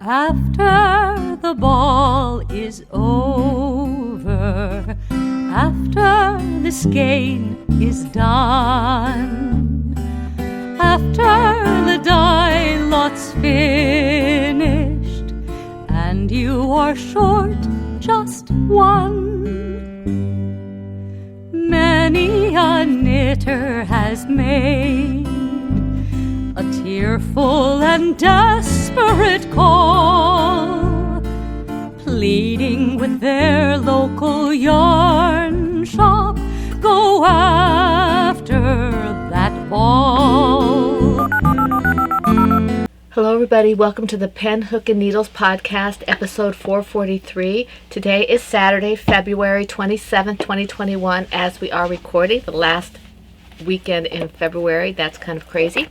After the ball is over, after this game is done, after the die lot's finished, and you are short just one, many a knitter has made a tearful and desperate call, pleading with their local yarn shop, go after that ball. Hello everybody, welcome to the Pen, Hook, and Needles podcast, episode 443. Today is Saturday, February 27th, 2021, as we are recording the last weekend in February. That's kind of crazy.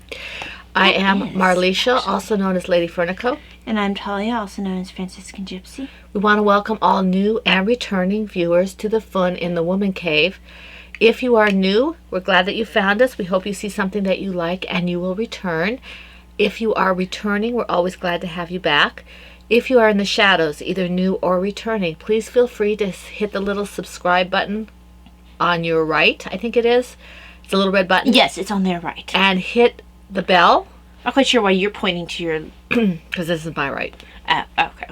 I am Marlisha, also known as Lady Fernico. And I'm Talia, also known as Franciscan Gypsy. We want to welcome all new and returning viewers to the fun in the Woman Cave. If you are new, we're glad that you found us. We hope you see something that you like and you will return. If you are returning, we're always glad to have you back. If you are in the shadows, either new or returning, please feel free to hit the little subscribe button on your right, I think it is. It's a little red button. Yes, it's on their right. And hit the bell. I'm not quite sure why you're pointing to your... Because this is my right. Okay.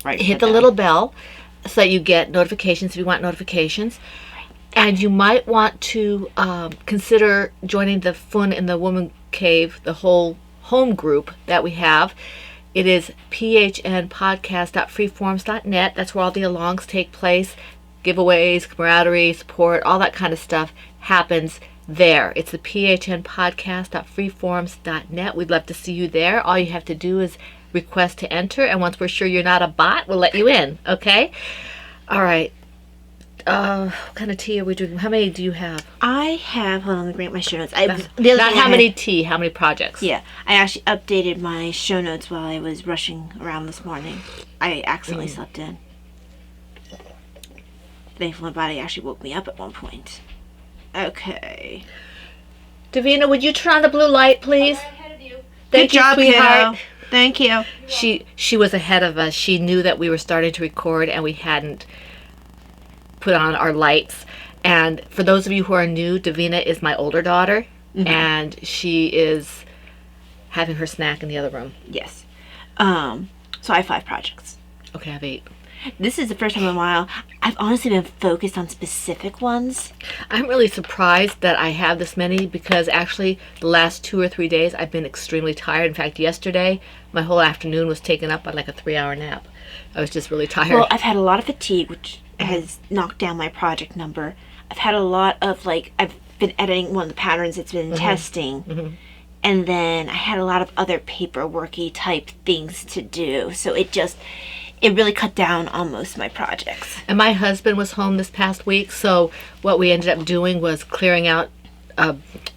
Right. Hit the little bell so that you get notifications if you want notifications. And you might want to consider joining the Fun in the Woman Cave, the whole home group that we have. It is phnpodcast.freeforms.net. That's where all the alongs take place. Giveaways, camaraderie, support, all that kind of stuff happens there. It's the phnpodcast.freeforms.net. We'd love to see you there. All you have to do is request to enter, and once we're sure you're not a bot, we'll let you in. Okay? All right. What kind of tea are we doing? How many do you have? I have... Hold on, let me bring up my show notes. Not how many tea, how many projects? Yeah. I actually updated my show notes while I was rushing around this morning. I accidentally slept in. Thankfully, my body actually woke me up at one point. Okay. Davina, would you turn on the blue light, please? I'm ahead of you. Thank you, Good job, sweetheart. kiddo. Thank you. She was ahead of us. She knew that we were starting to record and we hadn't put on our lights. And for those of you who are new, Davina is my older daughter, and she is having her snack in the other room. Yes. So I have 5 projects. Okay, I have 8. This is the first time in a while I've honestly been focused on specific ones. I'm really surprised that I have this many because actually the last 2 or 3 days I've been extremely tired. In fact, yesterday my whole afternoon was taken up by like a 3-hour nap. I was just really tired. Well, I've had a lot of fatigue, which has knocked down my project number. I've had a lot of I've been editing one of the patterns it's been testing. And then I had a lot of other paperworky type things to do. So it really cut down on most of my projects. And my husband was home this past week, so what we ended up doing was clearing out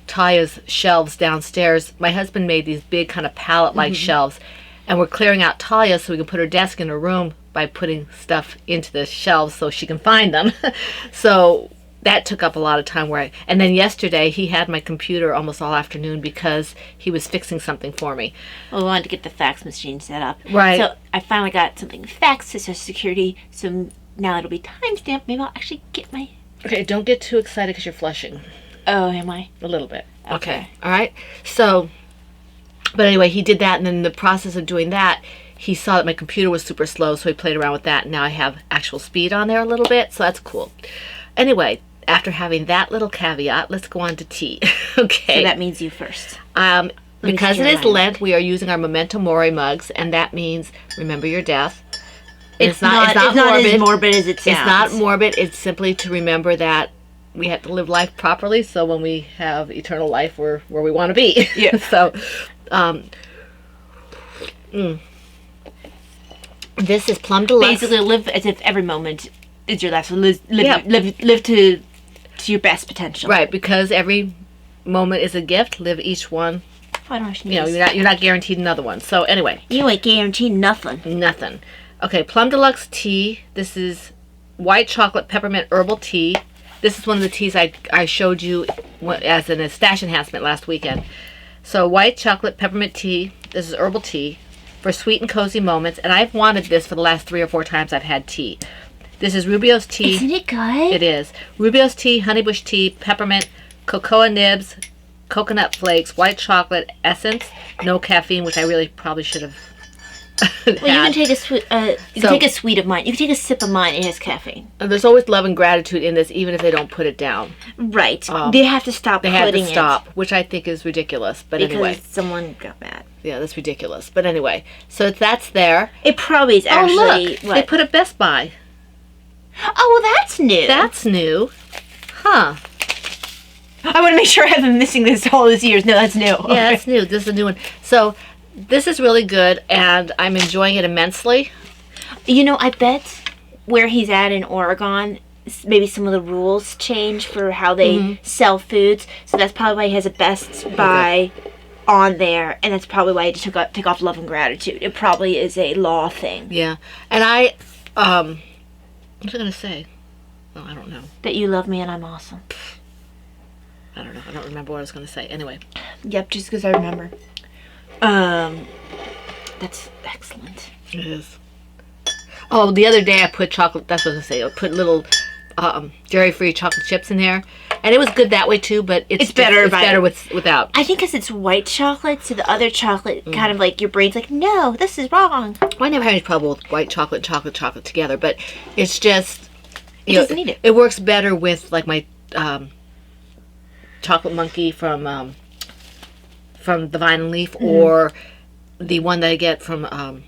Talia's shelves downstairs. My husband made these big kind of pallet-like shelves, and we're clearing out Talia so we can put her desk in her room by putting stuff into the shelves so she can find them. So that took up a lot of time. And then yesterday he had my computer almost all afternoon because he was fixing something for me. Well, we wanted to get the fax machine set up. Right. So I finally got something faxed to Social Security, so now it'll be timestamped. Maybe I'll actually get my... Okay, don't get too excited because you're flushing. Oh, am I? A little bit. Okay. All right. So, but anyway, he did that, and in the process of doing that, he saw that my computer was super slow, so he played around with that, and now I have actual speed on there a little bit, so that's cool. Anyway, after having that little caveat, let's go on to tea. Okay. So that means you first. Because it is Lent, we are using our Memento Mori mugs, and that means remember your death. It's not as morbid as it sounds. It's not morbid. It's simply to remember that we have to live life properly, so when we have eternal life, we're where we want to be. Yeah. So, this is Plum Deluxe. Basically, live as if every moment is your last. So live to your best potential. Right, because every moment is a gift. Live each one. I don't You know, you're not guaranteed another one. So anyway, you ain't guaranteed nothing. Nothing. Okay, Plum Deluxe tea. This is white chocolate peppermint herbal tea. This is one of the teas I showed you as a stash enhancement last weekend. So white chocolate peppermint tea. This is herbal tea. for sweet and cozy moments, and I've wanted this for the last 3 or 4 times I've had tea. This is Rubio's tea. Isn't it good? It is. Rubio's tea, honeybush tea, peppermint, cocoa nibs, coconut flakes, white chocolate, essence, no caffeine, which I really probably should have Well, you can take a sweet. You can take a sweet of mine. You can take a sip of mine. It has caffeine. There's always love and gratitude in this, even if they don't put it down. Right. They have to stop. They have to stop, which I think is ridiculous. But because anyway, someone got mad. Yeah, that's ridiculous. But anyway, so that's there. It probably is actually. Oh look, what? they put a Best Buy. Oh, well, that's new. That's new, huh? I want to make sure I haven't been missing this all these years. No, that's new. Yeah, that's new. This is a new one. So this is really good, and I'm enjoying it immensely. You know, I bet where he's at in Oregon, maybe some of the rules change for how they sell foods. So that's probably why he has a Best Buy on there, and that's probably why he took off love and gratitude. It probably is a law thing. Yeah, and what was I going to say? Oh, I don't know. That you love me and I'm awesome. I don't know. I don't remember what I was going to say. Anyway. Yep, just because I remember. That's excellent. It is. Oh, the other day I put chocolate, that's what I was going to say, I put little dairy-free chocolate chips in there. And it was good that way too, but it's better without. I think because it's white chocolate, so the other chocolate kind of like your brain's like, no, this is wrong. Well, I never had any trouble with white chocolate and chocolate together, but it's just, It doesn't need it. It works better with like my chocolate monkey from the Vine and Leaf, or the one that I get from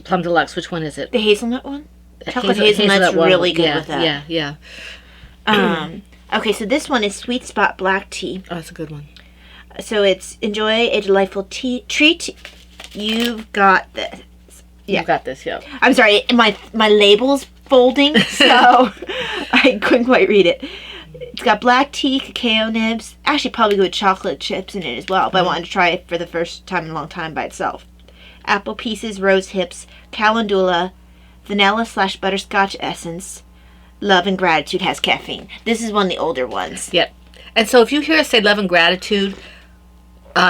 Plum Deluxe. Which one is it? The hazelnut one? Chocolate hazelnut's really good with that. Yeah. Okay, so this one is Sweet Spot Black Tea. Oh, that's a good one. So it's enjoy a delightful treat. You've got this. Yeah. You got this, yeah. I'm sorry, my label's folding, so I couldn't quite read it. It's got black tea, cacao nibs, actually probably good chocolate chips in it as well, but I wanted to try it for the first time in a long time by itself. Apple pieces, rose hips, calendula, vanilla/butterscotch essence, love and gratitude has caffeine. This is one of the older ones. Yep. And so if you hear us say love and gratitude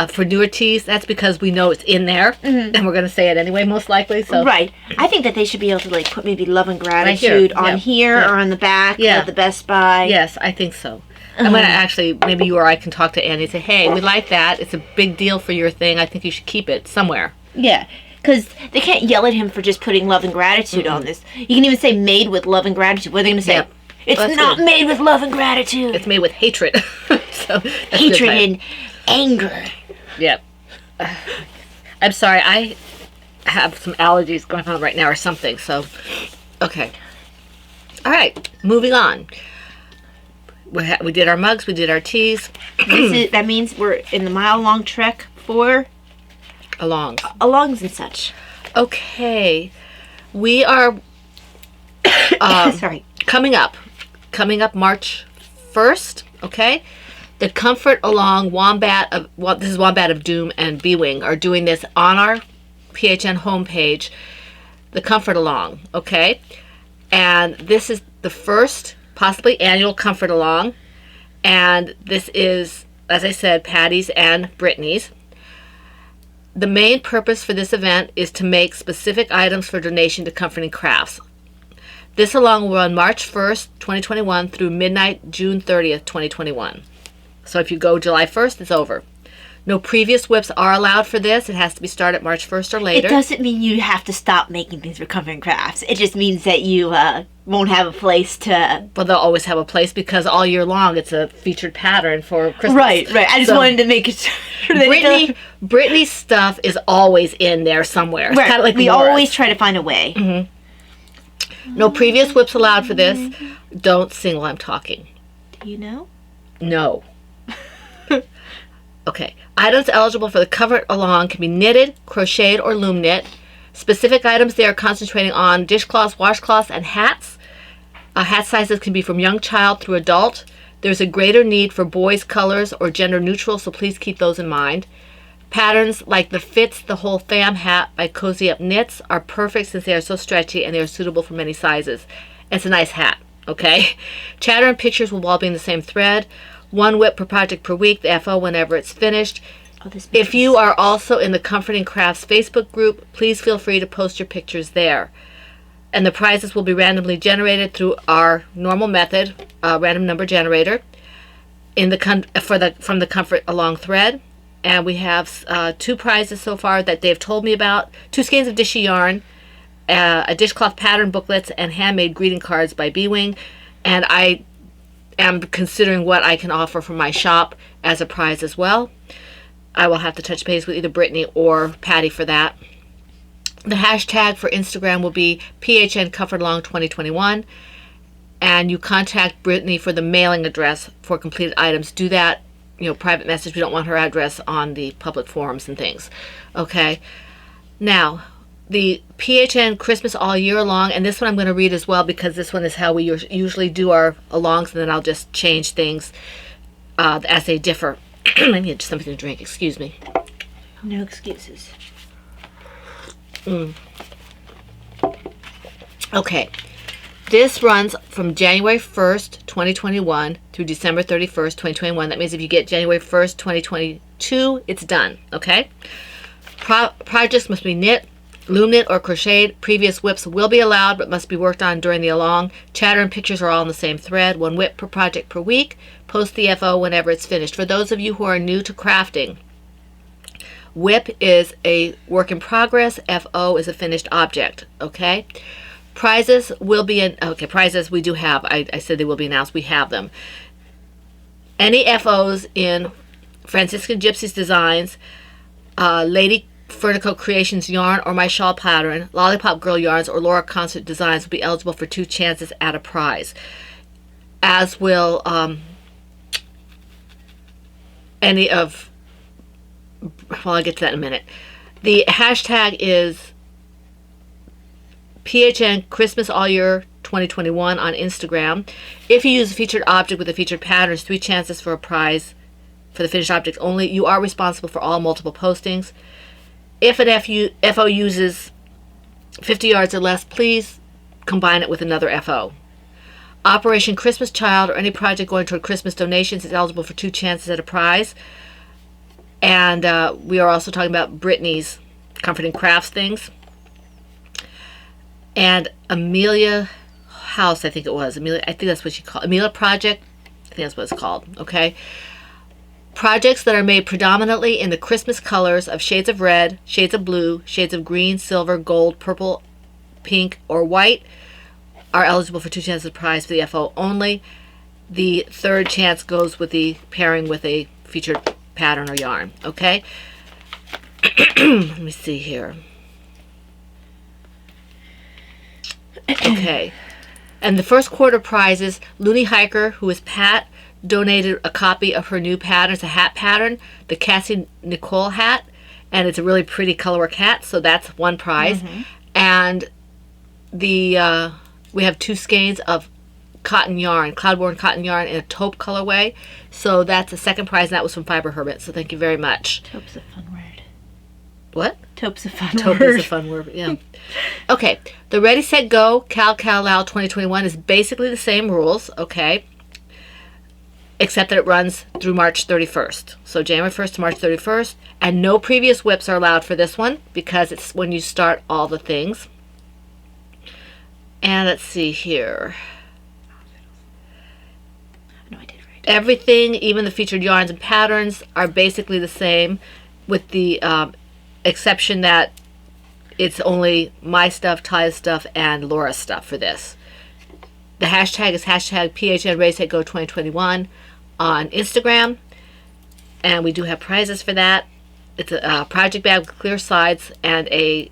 for newer teas, that's because we know it's in there, and we're going to say it anyway, most likely. So right. I think that they should be able to like put maybe love and gratitude on here or on the back of the Best Buy. Yes, I think so. I'm going to actually, maybe you or I can talk to Annie and say, hey, we like that. It's a big deal for your thing. I think you should keep it somewhere. Yeah. Because they can't yell at him for just putting love and gratitude on this. You can even say made with love and gratitude. What are they going to say? Yep. It's not made with love and gratitude. It's made with hatred. So hatred and anger. Yep. I'm sorry. I have some allergies going on right now or something. So, okay. All right. Moving on. We did our mugs. We did our teas. That means we're in the mile-long trek for... Alongs and such. Okay. We are sorry. Coming up March 1st, okay? The Comfort Along this is Wombat of Doom and B-Wing are doing this on our PHN homepage, the Comfort Along, okay? And this is the first possibly annual Comfort Along, and this is, as I said, Patty's and Brittany's. The main purpose for this event is to make specific items for donation to Comforting Crafts. This along will run March 1st, 2021 through midnight, June 30th, 2021. So if you go July 1st, it's over. No previous whips are allowed for this. It has to be started March 1st or later. It doesn't mean you have to stop making things for Comforting Crafts. It just means that you won't have a place to... Well, they'll always have a place because all year long it's a featured pattern for Christmas. Right. I just wanted to make it sure that Brittany's stuff is always in there somewhere. It's kind of like we always try to find a way. Mm-hmm. No previous whips allowed for this. Don't sing while I'm talking. Do you know? No. Okay. Items eligible for the Comfort Along can be knitted, crocheted, or loom knit. Specific items they are concentrating on dishcloths, washcloths, and hats. Hat sizes can be from young child through adult. There's a greater need for boys' colors or gender neutral, so please keep those in mind. Patterns like the Fits the Whole Fam hat by Cozy Up Knits are perfect since they are so stretchy and they are suitable for many sizes. It's a nice hat, okay? Chatter and pictures will all be in the same thread. One whip per project per week, the FO whenever it's finished. Oh, this If you are also in the Comforting Crafts Facebook group, please feel free to post your pictures there. And the prizes will be randomly generated through our normal method, random number generator, from the Comfort Along thread. And we have 2 prizes so far that they've told me about: 2 skeins of Dishy yarn, a dishcloth pattern booklets, and handmade greeting cards by B-Wing. And I am considering what I can offer from my shop as a prize as well. I will have to touch base with either Brittany or Patty for that. The hashtag for Instagram will be PHN Comfort Along 2021. And you contact Brittany for the mailing address for completed items. Do that, private message. We don't want her address on the public forums and things. Okay. Now, the PHN Christmas All Year Long, and this one I'm going to read as well because this one is how we usually do our alongs, and then I'll just change things as they differ. I need something to drink. Excuse me. No excuses. Okay. This runs from January 1st, 2021 through December 31st, 2021. That means if you get January 1st, 2022, it's done. Okay? Projects must be knit, loom knit, or crocheted. Previous whips will be allowed but must be worked on during the along. Chatter and pictures are all on the same thread. 1 whip per project per week. Post the FO whenever it's finished. For those of you who are new to crafting, whip is a work in progress. FO is a finished object. Okay? Prizes will be prizes we do have. I said they will be announced. We have them. Any FOs in Franciscan Gypsies Designs, Lady Furnico Creations yarn or my shawl pattern, Lollipop Girl yarns, or Laura Concert Designs will be eligible for 2 chances at a prize. As will any of, well, I'll get to that in a minute. The hashtag is PHN Christmas All Year 2021 on Instagram. If you use a featured object with a featured pattern, 3 chances for a prize for the finished object only. You are responsible for all multiple postings. If an FO uses 50 yards or less, please combine it with another FO. Operation Christmas Child or any project going toward Christmas donations is eligible for 2 chances at a prize. And we are also talking about Brittany's Comforting Crafts things. And Amelia House, I think it was. I think that's what she called. Amelia Project, I think that's what it's called. Okay. Projects that are made predominantly in the Christmas colors of shades of red, shades of blue, shades of green, silver, gold, purple, pink, or white are eligible for 2 chances of prize for the FO only. The 3rd chance goes with the pairing with a featured pattern or yarn. Okay. Let me see here. Okay. And the first quarter prizes, Looney Hiker, who is Pat, donated a copy of her new pattern. It's a hat pattern, the Cassie Nicole hat, and it's a really pretty colorwork hat, so that's 1 prize. And the we have 2 skeins of cotton yarn, Cloudborne cotton yarn in a taupe colorway, so that's a 2nd prize, and that was from Fiber Hermit, so thank you very much. Taupe's a fun word. What? Taupe's a fun Taupe word. is a fun word, yeah. Okay, the Ready, Set, Go Cal Lao 2021 is basically the same rules, okay, except that it runs through March 31st. So January 1st to March 31st, and no previous whips are allowed for this one because it's when you start all the things. And let's see here. No, I did right. Everything, even the featured yarns and patterns, are basically the same, with the exception that it's only my stuff, Taya's stuff, and Laura's stuff for this. The hashtag is hashtag PHN Ready, Set, Go 2021 on Instagram, and we do have prizes for that. It's a project bag with clear sides and a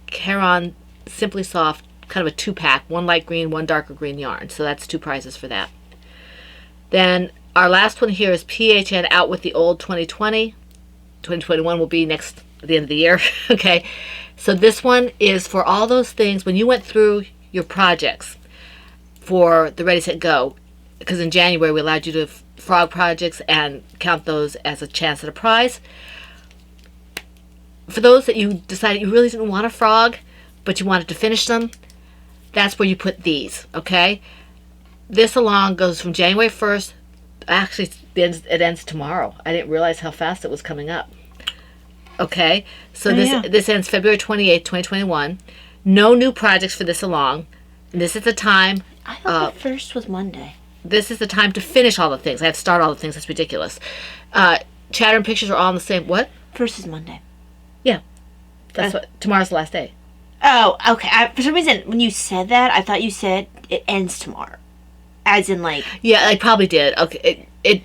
Caron Simply Soft, kind of a 2-pack, 1 light green, 1 darker green yarn. So that's 2 prizes for that. Then our last one here is PHN Out with the Old 2020. 2021 will be at the end of the year. Okay, so this one is for all those things when you went through your projects for the Ready, Set, Go, because in January we allowed you to frog projects and count those as a chance at a prize. For those that you decided you really didn't want a frog, but you wanted to finish them, that's where you put these, okay? This along goes from January 1st, actually it ends tomorrow. I didn't realize how fast it was coming up. Okay, so this ends February 28th, 2021. No new projects for this along. This is the time. I thought the first was Monday. This is the time to finish all the things. I have to start all the things. That's ridiculous. Chatter and pictures are all on the same. What? First is Monday. Yeah, that's what. Tomorrow's the last day. Oh, okay. For some reason, when you said that, I thought you said it ends tomorrow, as in like. Yeah, I probably did. Okay, it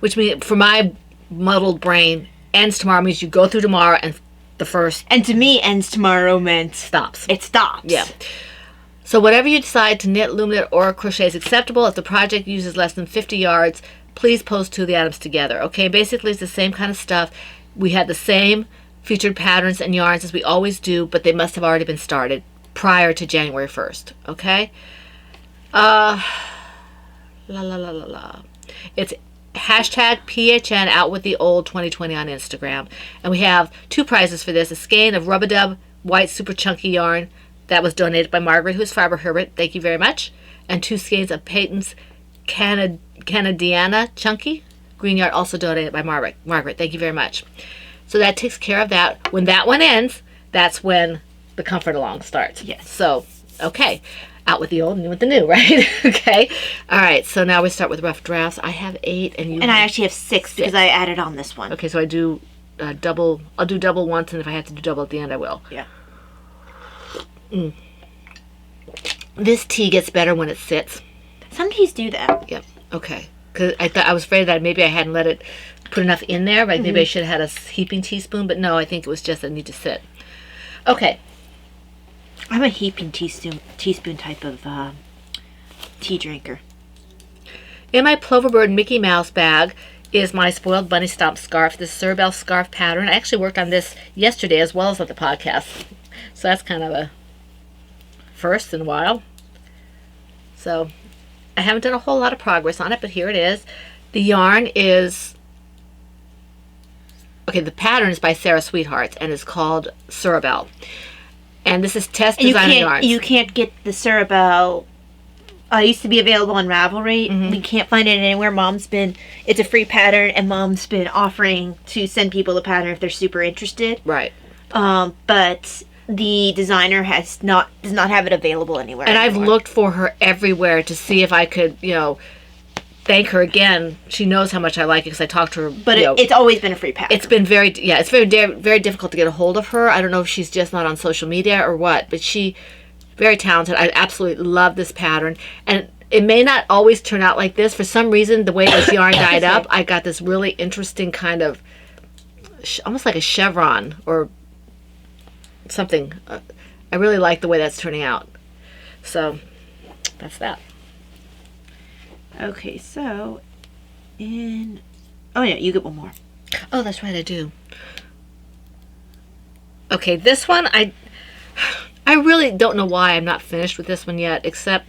which means for my muddled brain, ends tomorrow means you go through tomorrow and the first. And to me, ends tomorrow meant stops. It stops. Yeah. So whatever you decide to knit, loom knit, or crochet is acceptable. If the project uses less than 50 yards, please post 2 of the items together. Okay, basically it's the same kind of stuff. We had the same featured patterns and yarns as we always do, but they must have already been started prior to January 1st. Okay. It's hashtag PHN out with the old 2020 on Instagram. And we have 2 prizes for this. A skein of Rub-a-Dub white super chunky yarn that was donated by Margaret, who's Fiber Herbert. Thank you very much. And 2 skeins of Peyton's Canadiana chunky green yarn, also donated by Margaret. Thank you very much. So that takes care of that. When that one ends, that's when the comfort along starts. Yes. So, okay. Out with the old and in with the new, right? Okay. All right. So now we start with rough drafts. I have 8 and you. And I actually have 6 because I added on this one. Okay. So I do double. I'll do double once, and if I have to do double at the end, I will. Yeah. This tea gets better when it sits. Some teas do that. Yep. Okay. Because I was afraid that maybe I hadn't let it put enough in there. Like maybe I should have had a heaping teaspoon, but no, I think it was just I need to sit. Okay. I'm a heaping teaspoon type of tea drinker. In my Ploverbird Mickey Mouse bag is my Spoiled Bunny Stomp scarf, this Cerebel scarf pattern. I actually worked on this yesterday as well as on the podcast. So that's kind of a first in a while. So I haven't done a whole lot of progress on it, but here it is. The yarn is... Okay, the pattern is by Sarah Sweethearts and is called Cerebel. And this is Test Design Yarns. You can't get the Cerebel. It used to be available on Ravelry. We can't find it anywhere. It's a free pattern, and Mom's been offering to send people the pattern if they're super interested. Right. But the designer does not have it available anywhere. And anymore. I've looked for her everywhere to see if I could, thank her again. She knows how much I like it because I talked to her. But it's always been a free pattern. It's been very very difficult to get a hold of her. I don't know if she's just not on social media or what, but she very talented. I absolutely love this pattern, and it may not always turn out like this. For some reason, the way this yarn dyed up, I got this really interesting kind of almost like a chevron or something. I really like the way that's turning out. So that's that. Okay, so oh yeah, you get one more. Oh, that's right, I do. Okay, this one I really don't know why I'm not finished with this one yet, except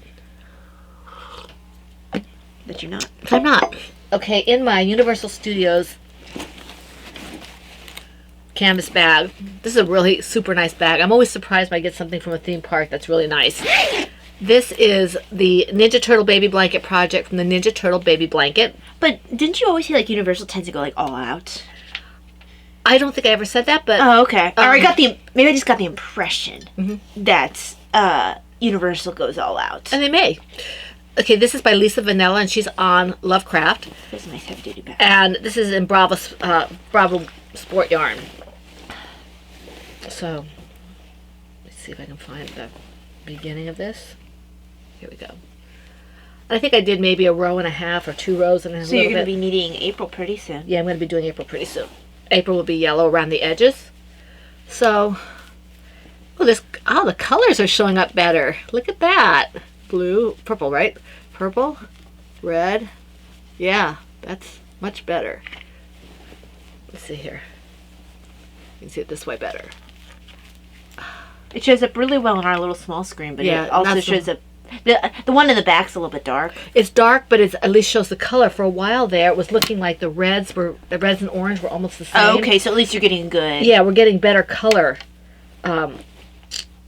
that you're not. I'm not. Okay, in my Universal Studios canvas bag. This is a really super nice bag. I'm always surprised when I get something from a theme park that's really nice. This is the Ninja Turtle Baby Blanket project from the Ninja Turtle Baby Blanket. But didn't you always say like Universal tends to go like all out? I don't think I ever said that, but oh, okay. Or maybe I just got the impression that Universal goes all out. And they may. Okay, this is by Lisa Vanilla, and she's on Lovecraft. This is a nice heavy duty bag. And this is in Bravo Sport Yarn. So, let's see if I can find the beginning of this. Here we go. I think I did maybe a row and a half or 2 rows and a little bit. So you're going to be needing April pretty soon. Yeah, I'm going to be doing April pretty soon. April will be yellow around the edges. So, the colors are showing up better. Look at that. Blue, purple, right? Purple, red. Yeah, that's much better. Let's see here. You can see it this way better. It shows up really well on our little small screen, but it also shows up. The one in the back's a little bit dark. It's dark, but it at least shows the color. For a while there, it was looking like the reds and orange were almost the same. Oh, okay, so at least you're getting good. Yeah, we're getting better color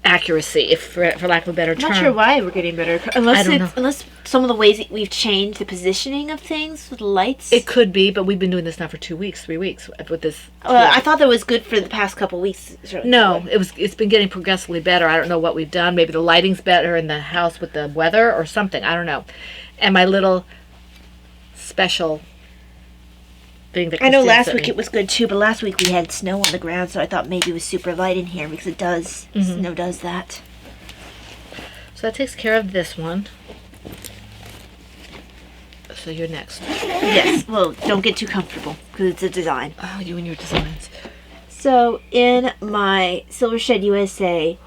accuracy, if for lack of a better I'm term. not sure why we're getting better. I don't know. Unless some of the ways that we've changed the positioning of things with lights. It could be, but we've been doing this now for 2 weeks, 3 weeks with this. I thought that was good for the past couple weeks. No, it's been getting progressively better. I don't know what we've done. Maybe the lighting's better in the house with the weather or something. I don't know. And my little special thing that I know Christine last sent week me. it was good too, but last week we had snow on the ground, so I thought maybe it was super light in here because it does. Snow does that. So that takes care of this one. So you're next. Yes. Well, don't get too comfortable because it's a design. Oh, you and your designs. So in my Silver Shed USA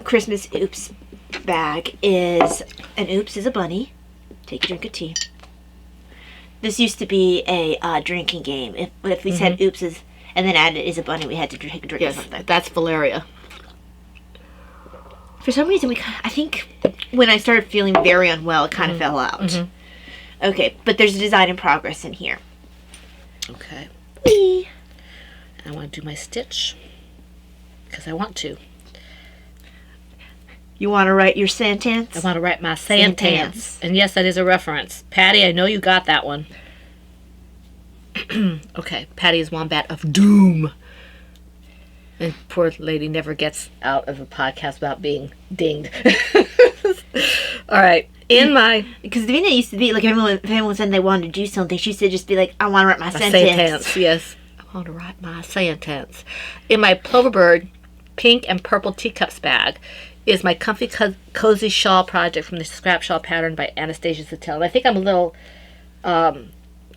Christmas Oops bag is an Oops is a bunny. Take a drink of tea. This used to be a drinking game. If we said Oops is and then added is a bunny, we had to take a drink of Yes, something. that's Valeria. For some reason, I think when I started feeling very unwell, it kind of fell out. Okay, but there's a design in progress in here. Okay. Whee! I want to do my stitch because I want to. You want to write your sentence? I want to write my sentence. And yes, that is a reference. Patty, I know you got that one. Okay, Patty is Wombat of Doom. And poor lady never gets out of a podcast without being dinged. All right. In my Because Davina used to be like, if anyone said they wanted to do something, she used to just be like, I want to write my sentence. Yes. I want to write my sentence. In my Pullover Bird pink and purple teacups bag is my comfy cozy shawl project from the scrap shawl pattern by Anastasia Sattel. And I think I'm a little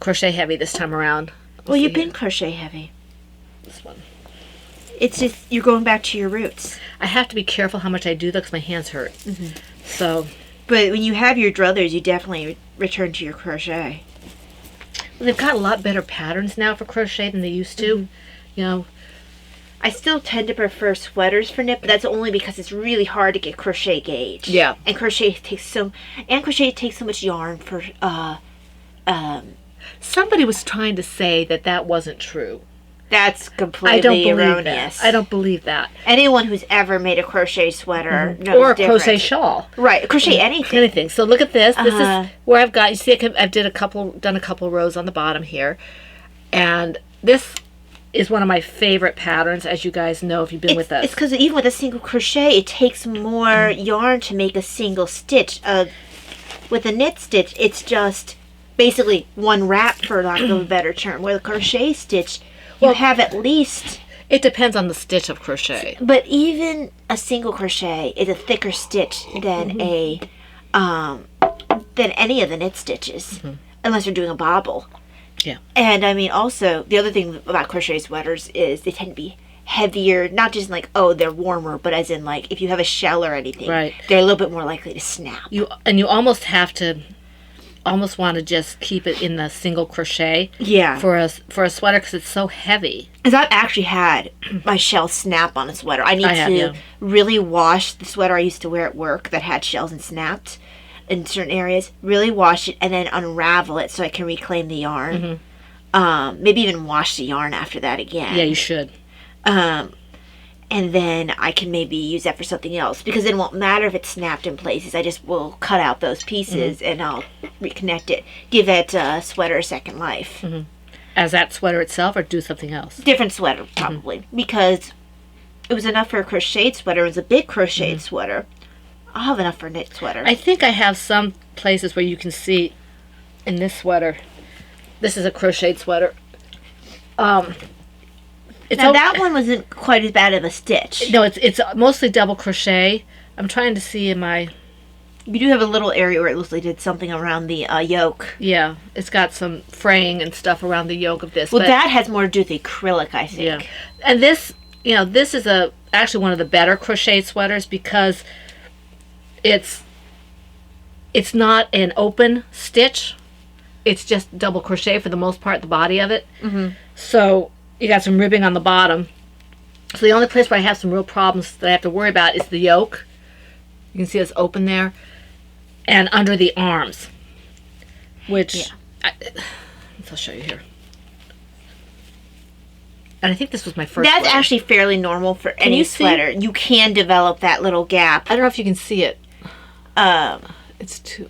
crochet heavy this time around. Well, you've been crochet heavy. This one. It's just, you're going back to your roots. I have to be careful how much I do that because my hands hurt. So, But when you have your druthers, you definitely return to your crochet. well, they've got a lot better patterns now for crochet than they used to. You know, I still tend to prefer sweaters for knit, but that's only because it's really hard to get crochet gauge. Yeah. And crochet takes so much yarn for somebody was trying to say that wasn't true. that's I completely don't believe erroneous. that. I don't believe that. Anyone who's ever made a crochet sweater knows Or a different. crochet shawl. Right, crochet anything. Anything. So look at this. This Uh-huh. is where I've got. You see, I've done a couple rows on the bottom here, and this is one of my favorite patterns, as you guys know if you've been with us. It's because even with a single crochet, it takes more yarn to make a single stitch. With a knit stitch, it's just basically one wrap, for lack of a better term. With a crochet stitch, you have at least. It depends on the stitch of crochet. But even a single crochet is a thicker stitch than than any of the knit stitches, unless you're doing a bobble. Yeah. And I mean, also the other thing about crochet sweaters is they tend to be heavier, not just like, oh, they're warmer, but as in like if you have a shell or anything, Right. they're a little bit more likely to snap. You almost want to just keep it in the single crochet. Yeah. For a sweater because it's so heavy. Because I've actually had my shell snap on a sweater. I need to really wash the sweater I used to wear at work that had shells and snapped in certain areas. Really wash it and then unravel it so I can reclaim the yarn. Maybe even wash the yarn after that again. Yeah, you should. And then I can maybe use that for something else. Because it won't matter if it's snapped in places. I just will cut out those pieces and I'll reconnect it. Give that sweater a second life. As that sweater itself, or do something else. Different sweater, probably. Because it was enough for a crocheted sweater. It was a big crocheted sweater. I'll have enough for a knit sweater. I think I have some places where you can see in this sweater. This is a crocheted sweater. That one wasn't quite as bad of a stitch. No, it's mostly double crochet. I'm trying to see in my. You do have a little area where it looks like it did something around the yoke. Yeah, it's got some fraying and stuff around the yoke of this. Well, that has more to do with the acrylic, I think. Yeah, and this, this is actually one of the better crocheted sweaters because it's not an open stitch. It's just double crochet for the most part, the body of it. So you got some ribbing on the bottom. So the only place where I have some real problems that I have to worry about is the yoke. You can see it's open there. And under the arms. Which, I'll show you here. And I think this was my first That's sweater. actually fairly normal for any you see? sweater. You can develop that little gap. I don't know if you can see it. It's too...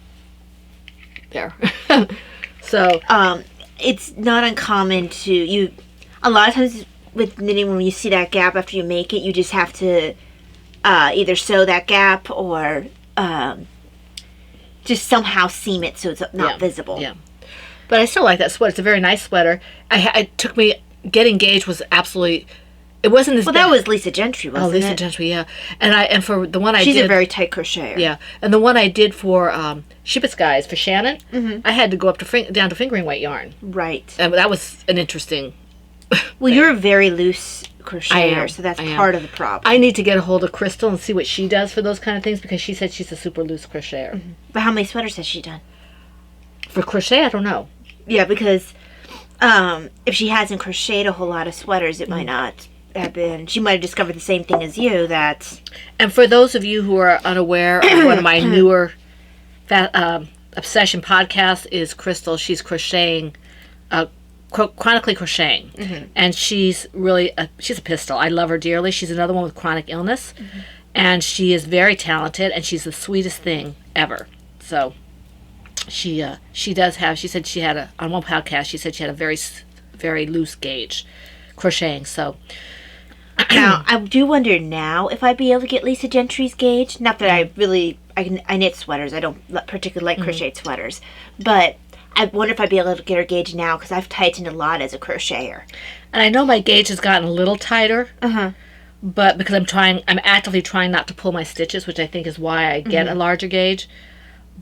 There. So... It's not uncommon to... A lot of times with knitting, when you see that gap after you make it, you just have to either sew that gap or just somehow seam it so it's not visible. Yeah. But I still like that sweater. It's a very nice sweater. It took me... Getting engaged was absolutely... It wasn't as... Well, that was Lisa Gentry, wasn't it? Lisa Gentry, yeah. And for the one I did... She's a very tight crocheter. Yeah. And the one I did for Shippett's Guys, for Shannon, I had to go up to down to fingering weight yarn. Right. And that was an interesting... Well, you're a very loose crocheter, am. so that's I am. part of the problem. I need to get a hold of Crystal and see what she does for those kind of things, because she said she's a super loose crocheter. But how many sweaters has she done? For crochet, I don't know. Yeah, because if she hasn't crocheted a whole lot of sweaters, it might not have been... She might have discovered the same thing as you, that... And for those of you who are unaware of one of my newer obsession podcasts is Crystal. She's crocheting, chronically crocheting. And she's really... she's a pistol. I love her dearly. She's another one with chronic illness. And she is very talented, and she's the sweetest thing ever. So... She does have, she said she had on one podcast, she said she had a very, very loose gauge crocheting, so. Now, I do wonder now if I'd be able to get Lisa Gentry's gauge. Not that I really, I knit sweaters. I don't particularly like crocheted sweaters. But I wonder if I'd be able to get her gauge now, because I've tightened a lot as a crocheter. And I know my gauge has gotten a little tighter. But because I'm actively trying not to pull my stitches, which I think is why I get a larger gauge.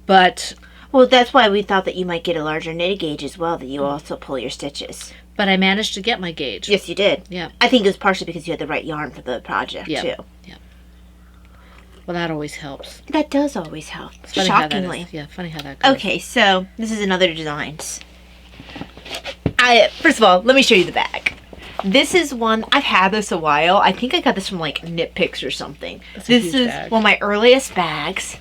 But... Well, that's why we thought that you might get a larger knitted gauge as well, that you also pull your stitches. But I managed to get my gauge. Yes, you did. Yeah. I think it was partially because you had the right yarn for the project, too. Yeah. Well, that always helps. That does always help. Funny how that Shockingly. is. Yeah, funny how that goes. Okay, so this is another design. First of all, let me show you the bag. This is one, I've had this a while. I think I got this from like Knit Picks or something. This is bag. one of my earliest bags.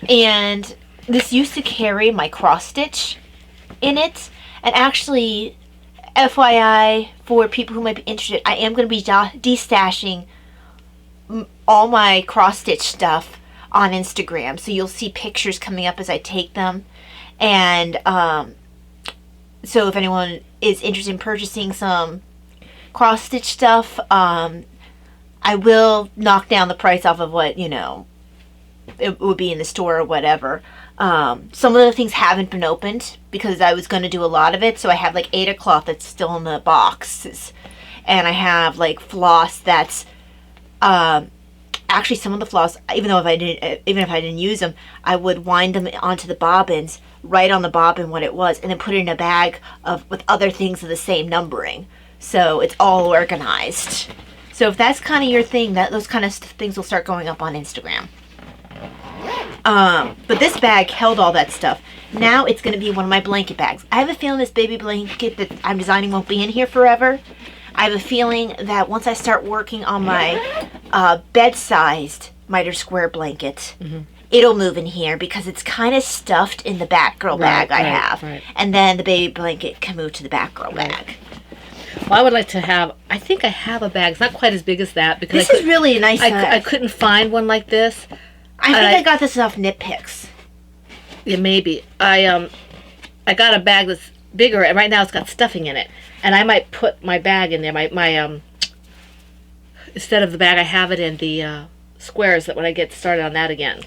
And this used to carry my cross stitch in it. And actually, FYI, for people who might be interested, I am going to be destashing all my cross stitch stuff on Instagram. So you'll see pictures coming up as I take them. And so if anyone is interested in purchasing some cross stitch stuff, I will knock down the price off of what, it would be in the store or whatever. Some of the things haven't been opened because I was going to do a lot of it. So I have like Aida cloth that's still in the boxes. And I have like floss that's, actually some of the floss, even if I didn't use them, I would wind them onto the bobbins, write on the bobbin what it was, and then put it in a bag with other things of the same numbering. So it's all organized. So if that's kind of your thing, those kind of things will start going up on Instagram. But this bag held all that stuff. Now it's going to be one of my blanket bags. I have a feeling this baby blanket that I'm designing won't be in here forever. I have a feeling that once I start working on my bed-sized miter square blanket, it'll move in here because it's kind of stuffed in the Batgirl bag I have. Right. And then the baby blanket can move to the Batgirl bag. Well, I would like to have, I think I have a bag. It's not quite as big as that. Because this is really a nice size. I couldn't find one like this. I think I got this off Knit Picks. Yeah, maybe. I got a bag that's bigger, and right now it's got stuffing in it. And I might put my bag in there. My instead of the bag I have it in, the squares, that when I get started on that again.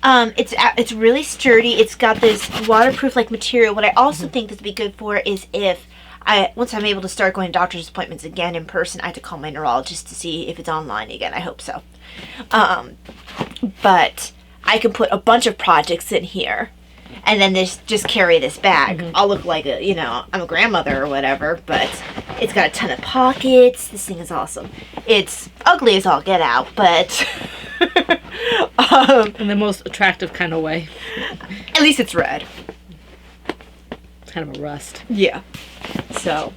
It's really sturdy. It's got this waterproof like material. What I also think this would be good for is if once I'm able to start going to doctor's appointments again in person, I have to call my neurologist to see if it's online again. I hope so. But I can put a bunch of projects in here, and then just carry this bag. I'll look like I'm a grandmother or whatever, but it's got a ton of pockets. This thing is awesome. It's ugly as all get out, but in the most attractive kind of way. At least it's red. Kind of a rust. Yeah. So,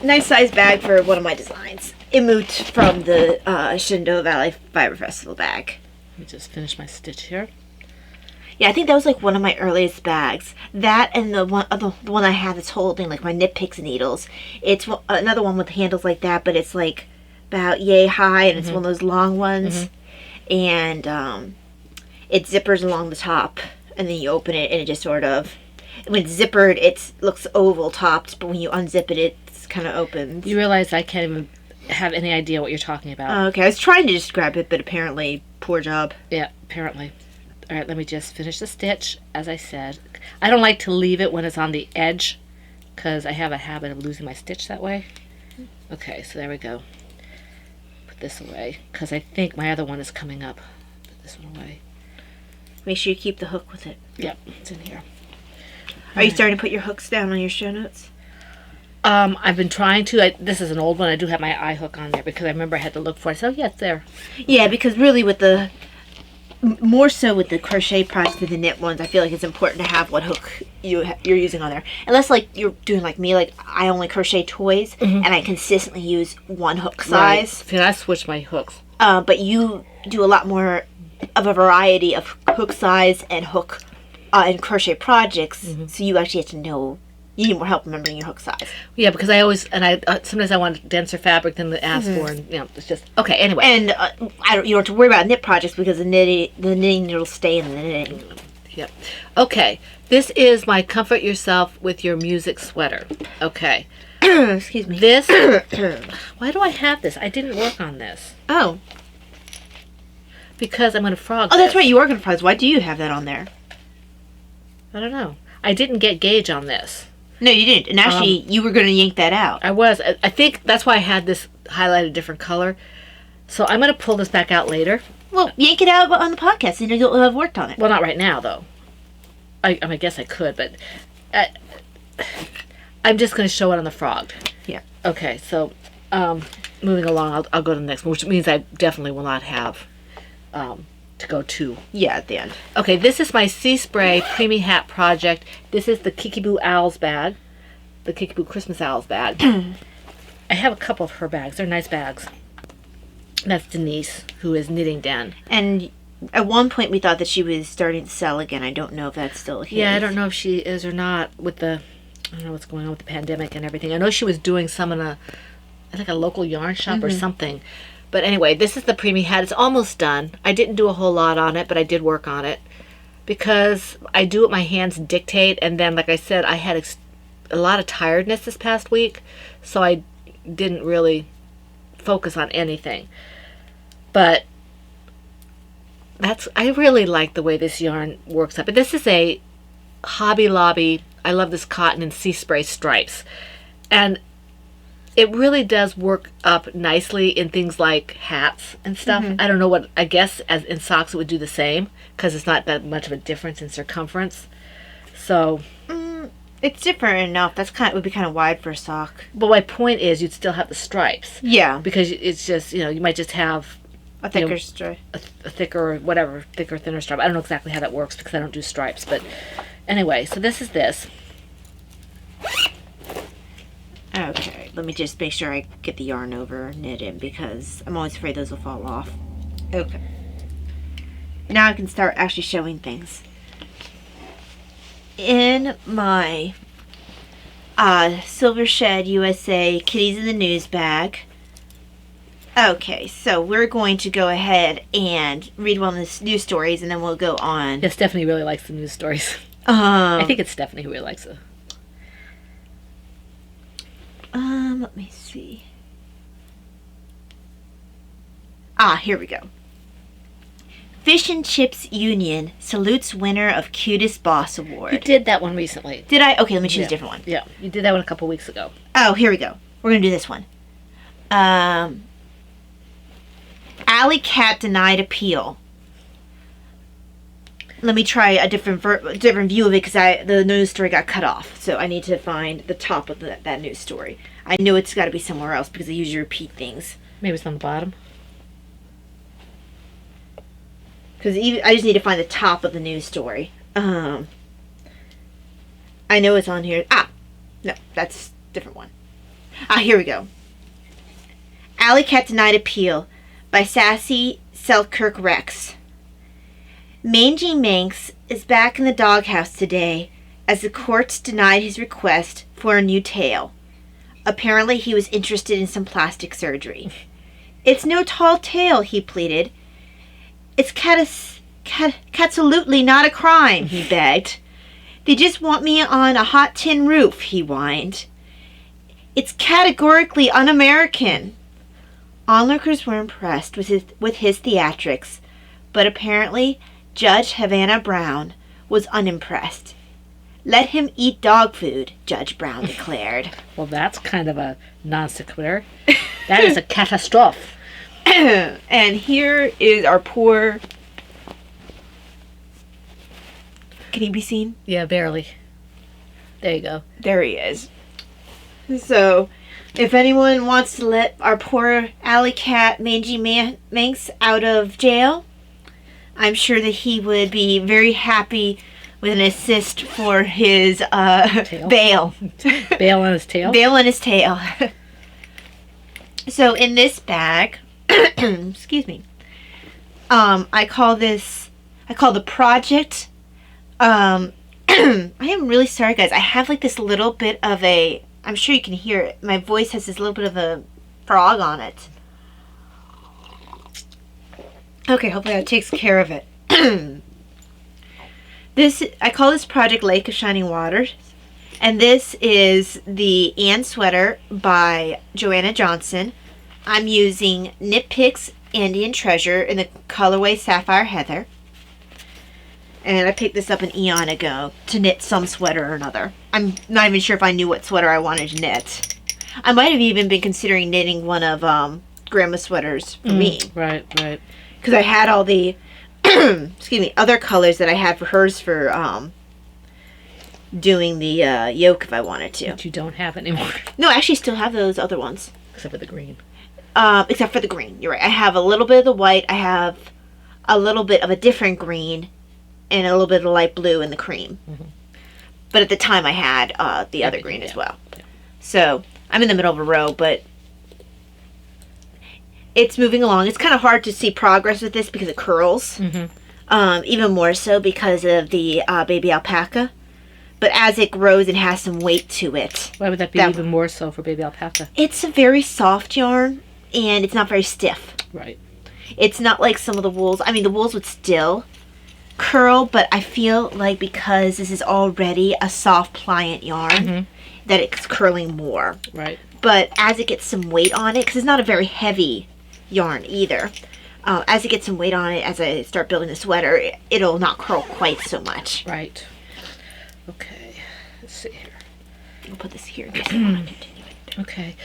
nice size bag for one of my designs. Imut from the Shenandoah Valley Fiber Festival bag. Let me just finish my stitch here. Yeah, I think that was like one of my earliest bags. That and the one I have that's holding like my knit picks and needles. It's another one with handles like that, but it's like about yay high, and it's one of those long ones. And it zippers along the top, and then you open it, and it just sort of, when it's zippered, it looks oval topped, but when you unzip it, it's kind of opens. You realize I can't even have any idea what you're talking about. Oh, okay, I was trying to just grab it, but apparently, poor job. Yeah, apparently. All right, let me just finish the stitch, as I said. I don't like to leave it when it's on the edge, because I have a habit of losing my stitch that way. Okay, so there we go. Put this away, because I think my other one is coming up. Put this one away. Make sure you keep the hook with it. Yep, it's in here. Are you starting to put your hooks down on your show notes? I've been trying to. This is an old one. I do have my eye hook on there, because I remember I had to look for it. So, yeah, it's there. Yeah, because really with the... More so with the crochet projects than the knit ones, I feel like it's important to have what hook you're using on there. Unless, like, you're doing like me, like, I only crochet toys, and I consistently use one hook size. Right. See, I switched my hooks. But you do a lot more of a variety of hook size and hook and crochet projects, so you actually have to know. You need more help remembering your hook size. Yeah, because I always, and sometimes I want denser fabric than to ask for, and, it's just, okay, anyway. And you don't have to worry about knit projects because the knitting will stay in the knitting. Yep. Okay, this is my Comfort Yourself with Your Music sweater. Okay. Excuse me. This, why do I have this? I didn't work on this. Oh. Because I'm going to frog Oh, that's this. right, you are going to frog. Why do you have that on there? I don't know. I didn't get gauge on this. No, you didn't. And actually, you were going to yank that out. I was. I think that's why I had this highlighted different color. So I'm going to pull this back out later. Well, yank it out on the podcast, and you'll have worked on it. Well, not right now, though. I guess I could, but I'm just going to show it on the frog. Yeah. Okay, so moving along, I'll go to the next one, which means I definitely will not have to go to. Yeah, at the end. Okay, this is my Sea Spray Preemie Hat project. This is the Kikiboo Owls bag, the Kikiboo Christmas Owls bag. I have a couple of her bags. They're nice bags. That's Denise, who is Knitting Den. And at one point, we thought that she was starting to sell again. I don't know if that's still the case. Yeah, I don't know if she is or not with the, I don't know what's going on with the pandemic and everything. I know she was doing some in a local yarn shop or something. But anyway, this is the Preemie Hat. It's almost done. I didn't do a whole lot on it, but I did work on it. Because I do what my hands dictate. And then, like I said, I had a lot of tiredness this past week. So I didn't really focus on anything. But I really like the way this yarn works up. But this is a Hobby Lobby. I love this cotton and Sea Spray stripes. And it really does work up nicely in things like hats and stuff. I don't know what, I guess as in socks it would do the same because it's not that much of a difference in circumference. So it's different enough. It would be kind of wide for a sock. But my point is you'd still have the stripes. Yeah. Because it's just, you might just have A thicker stripe. a thicker, whatever, thicker, thinner stripe. I don't know exactly how that works because I don't do stripes. But anyway, so this is this. Okay, let me just make sure I get the yarn over knitted because I'm always afraid those will fall off. Okay. Now I can start actually showing things. In my Silver Shed USA Kitties in the News bag. Okay, so we're going to go ahead and read one of the news stories and then we'll go on. Yeah, Stephanie really likes the news stories. I think it's Stephanie who really likes it. Let me see. Here we go. Fish and Chips Union salutes winner of Cutest Boss Award. You did that one recently. Did I? Okay, let me choose a different one. Yeah, you did that one a couple weeks ago. Oh, here we go. We're going to do this one. Alley Cat denied appeal. Let me try a different view of it because the news story got cut off. So I need to find the top of that news story. I know it's got to be somewhere else because I usually repeat things. Maybe it's on the bottom. Because I just need to find the top of the news story. I know it's on here. No, that's a different one. Here we go. Alley Cat denied appeal by Sassy Selkirk Rex. Mangy Manx is back in the doghouse today as the courts denied his request for a new tail. Apparently he was interested in some plastic surgery. It's no tall tale, he pleaded. It's absolutely not a crime, he begged. They just want me on a hot tin roof, he whined. It's categorically un-American. Onlookers were impressed with his theatrics, but apparently Judge Havana Brown was unimpressed. Let him eat dog food, Judge Brown declared. Well, that's kind of a non sequitur. That is a catastrophe. And here is our poor... Can he be seen? Yeah, barely. There you go. There he is. So, if anyone wants to let our poor alley cat Mangy Manx out of jail, I'm sure that he would be very happy with an assist for his bail. Bail on his tail? Bail on his tail. So in this bag, excuse me, I call the project, I am really sorry guys, I have like this little bit of a, I'm sure you can hear it, my voice has this little bit of a frog on it. Okay, hopefully that takes care of it. I call this project Lake of Shining Waters, and this is the Ann sweater by Joanna Johnson. I'm using Knit Picks Indian Treasure in the colorway Sapphire Heather, and I picked this up an eon ago to knit some sweater or another. I'm not even sure if I knew what sweater I wanted to knit. I might have even been considering knitting one of Grandma's sweaters for me. Right. Because I had all the excuse me, other colors that I had for hers for doing the yoke if I wanted to. But you don't have anymore. No, I actually still have those other ones. Except for the green. Except for the green. You're right. I have a little bit of the white. I have a little bit of a different green and a little bit of the light blue in the cream. Mm-hmm. But at the time I had the other green as well. Yeah. So I'm in the middle of a row, but it's moving along. It's kind of hard to see progress with this because it curls. Mm-hmm. Even more so because of the baby alpaca. But as it grows, it has some weight to it. Why would that be even more so for baby alpaca? It's a very soft yarn, and it's not very stiff. Right. It's not like some of the wools. I mean, the wools would still curl, but I feel like because this is already a soft, pliant yarn, mm-hmm. that it's curling more. Right. But as it gets some weight on it, because it's not a very heavy yarn either, as it gets some weight on it, as I start building the sweater, it'll not curl quite so much. Right. Okay. Let's see here. We'll put this here in case I want to continue it. Okay.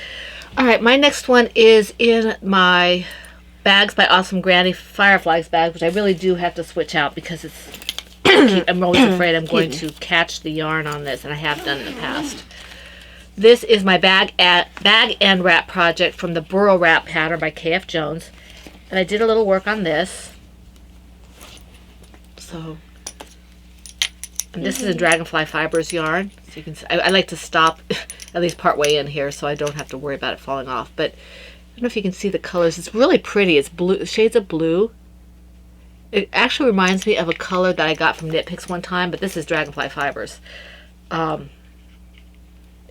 All right. My next one is in my Bags by Awesome Granny Fireflies bag, which I really do have to switch out because it's. I'm always afraid I'm going to catch the yarn on this, and I have done in the past. This is my bag and wrap project from the Burrow Wrap pattern by K.F. Jones, and I did a little work on this. So, and this is a Dragonfly Fibers yarn. So you can. I like to stop at least part way in here, so I don't have to worry about it falling off. But I don't know if you can see the colors. It's really pretty. It's blue, shades of blue. It actually reminds me of a color that I got from Knit Picks one time, but this is Dragonfly Fibers.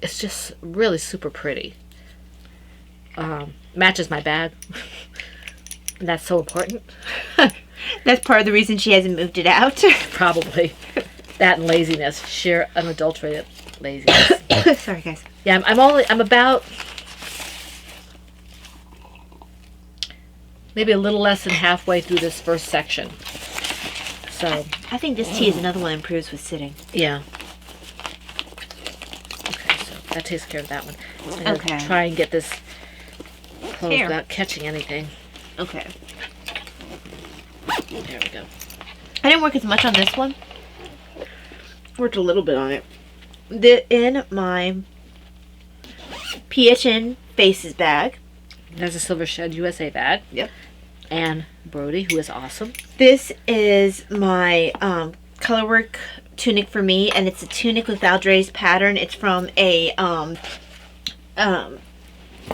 It's just really super pretty. Matches my bag. And that's so important. That's part of the reason she hasn't moved it out. Probably. That and laziness. Sheer unadulterated laziness. Sorry, guys. Yeah, I'm about maybe a little less than halfway through this first section. So I think this tee is another one that improves with sitting. Yeah. Okay, so that takes care of that one. I'm gonna Okay. try and get this closed Here. without catching anything. Okay. There we go. I didn't work as much on this one. Worked a little bit on it. In my PHN Faces bag. There's a Silver Shed USA bag. Yep. And Brody, who is awesome. This is my colorwork tunic for me, and it's a tunic with Valdre's pattern. It's from a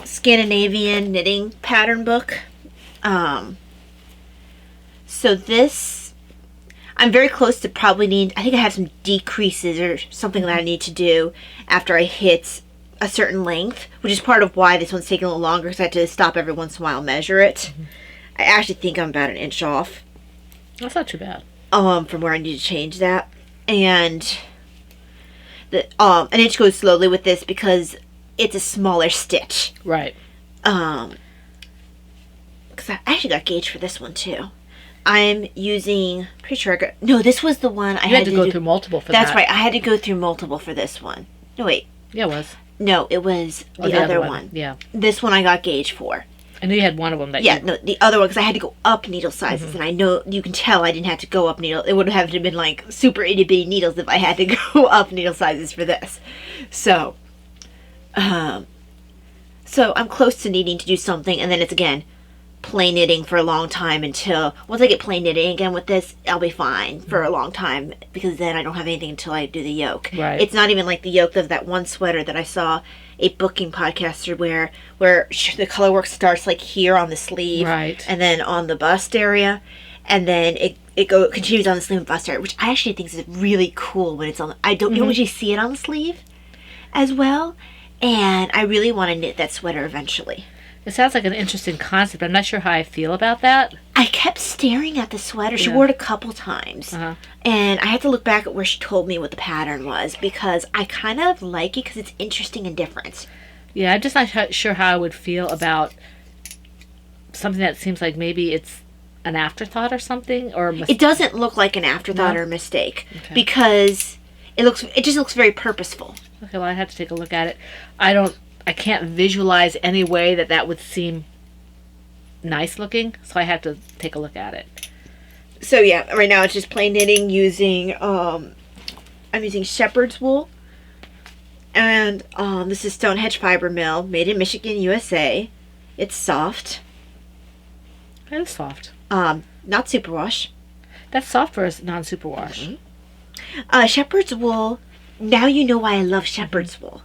Scandinavian knitting pattern book. So this, I'm very close to probably needing, I think I have some decreases or something that I need to do after I hit a certain length, which is part of why this one's taking a little longer, because I had to stop every once in a while and measure it. I actually think I'm about an inch off. That's not too bad. From where I need to change that. And an inch goes slowly with this because it's a smaller stitch. Right. Because I actually got gauge for this one too. I'm using, pretty sure this was the one I had to go through multiple for that. That's right, I had to go through multiple for this one. No, wait. Yeah, it was. No, it was the other one. Yeah. This one I got gauge for. I knew you had one of them that no, the other one, because I had to go up needle sizes, and I know, you can tell I didn't have to go up needle. It would have been like super itty bitty needles if I had to go up needle sizes for this. So I'm close to needing to do something, and then it's again, plain knitting for a long time until, once I get plain knitting again with this, I'll be fine for a long time, because then I don't have anything until I do the yoke. Right. It's not even like the yoke of that one sweater that I saw a booking podcaster where the color work starts like here on the sleeve, right, and then on the bust area, and then it continues on the sleeve and bust area, which I actually think is really cool when it's on. I don't usually see it on the sleeve as well, and I really want to knit that sweater eventually. It sounds like an interesting concept. I'm not sure how I feel about that. I kept staring at the sweater. She wore it a couple times. And I had to look back at where she told me what the pattern was, because I kind of like it because it's interesting and different. Yeah, I'm just not sure how I would feel about something that seems like maybe it's an afterthought or something. It doesn't look like an afterthought or a mistake, because it just looks very purposeful. Okay, well, I have to take a look at it. I can't visualize any way that would seem nice looking, so I have to take a look at it. So yeah, right now it's just plain knitting using, I'm using shepherd's wool, and this is Stonehenge Fiber Mill, made in Michigan, USA. It's soft. It is soft. Not superwash. That's soft for a non-superwash. Shepherd's wool, now you know why I love shepherd's wool.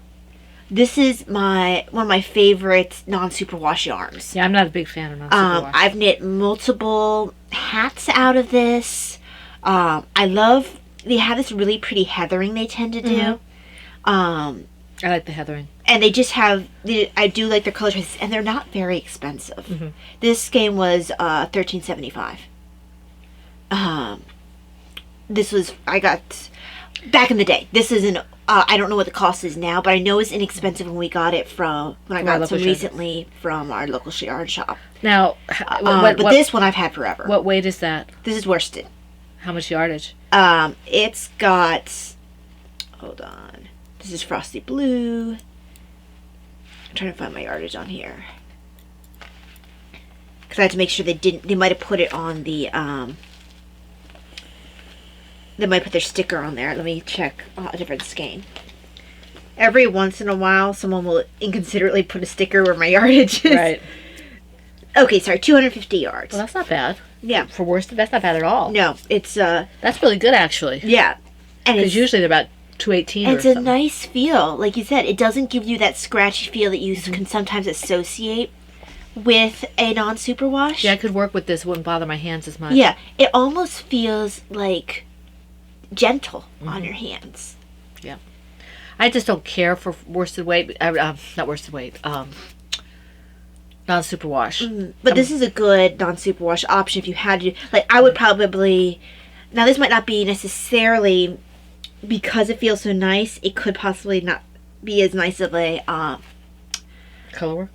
This is one of my favorite non-superwash yarns. Yeah, I'm not a big fan of non-superwash. I've knit multiple hats out of this. I love, they have this really pretty heathering they tend to do. I like the heathering. And they just have, I do like their color choices, and they're not very expensive. This skein was $13.75. This was, I got, back in the day, this is an, I don't know what the cost is now, but I know it's inexpensive when we got it when I got some recently from our local yarn shop. Now, but this one I've had forever. What weight is that? This is worsted. How much yardage? It's got, hold on, this is frosty blue. I'm trying to find my yardage on here, because I had to make sure they might have put it on the, they might put their sticker on there. Let me check a different skein. Every once in a while, someone will inconsiderately put a sticker where my yardage is. Right. Okay, sorry, 250 yards. Well, that's not bad. Yeah. For worsted, that's not bad at all. No, it's that's really good, actually. Yeah. And because usually they're about 218 it's or something. a nice feel. Like you said, it doesn't give you that scratchy feel that you can sometimes associate with a non-superwash. Yeah, I could work with this. It wouldn't bother my hands as much. Yeah. It almost feels like gentle on your hands. Yeah. I just don't care for worsted weight. Not worsted weight. Non-superwash. But this is a good non-superwash option if you had to. Like, I would probably... Now, this might not be necessarily... Because it feels so nice, it could possibly not be as nice of a... color work?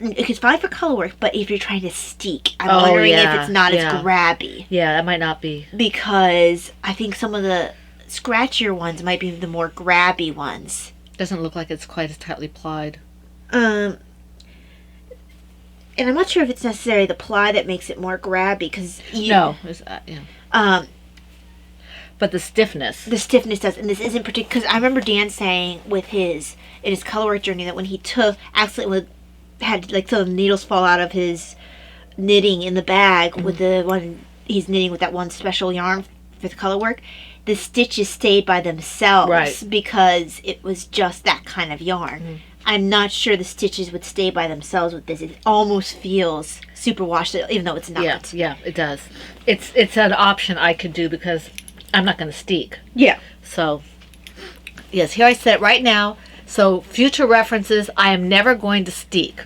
It's fine for color work, but if you're trying to steek, I'm wondering if it's not as grabby. Yeah, that might not be. Because I think some of the scratchier ones might be the more grabby ones. Doesn't look like it's quite as tightly plied. And I'm not sure if it's necessarily the ply that makes it more grabby, because no, it's, yeah. But the stiffness does, and this isn't particular. Because I remember Dan saying in his color work journey that when he accidentally had like some needles fall out of his knitting in the bag with the one he's knitting with that one special yarn for the color work, the stitches stayed by themselves Right. because it was just that kind of yarn. Mm-hmm. I'm not sure the stitches would stay by themselves with this. It almost feels superwash, even though it's not. Yeah, it does. It's an option I could do because I'm not going to steek. Yeah. So, yes, here I set it right now. So, future references, I am never going to steek.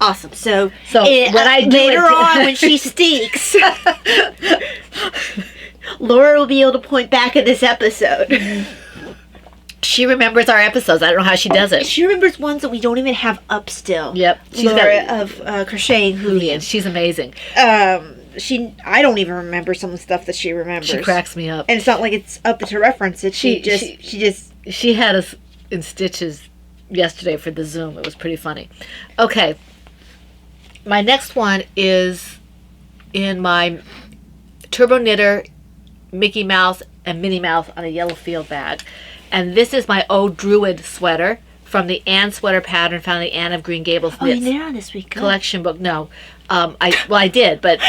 Awesome. So when I do later it- on, when she steeks, Laura will be able to point back at this episode. She remembers our episodes. I don't know how she does it. She remembers ones that we don't even have up still. Yep. Laura of Crocheting Julian. She's amazing. I don't even remember some of the stuff that she remembers. She cracks me up. And it's not like it's up to reference it. She just She had us in stitches yesterday for the Zoom. It was pretty funny. Okay. My next one is in my Turbo Knitter Mickey Mouse and Minnie Mouse on a yellow field bag. And this is my Oh Druid sweater from the Anne sweater pattern found in the Anne of Green Gables Oh, you Knits knit on this week. Good. collection book. No. I did, but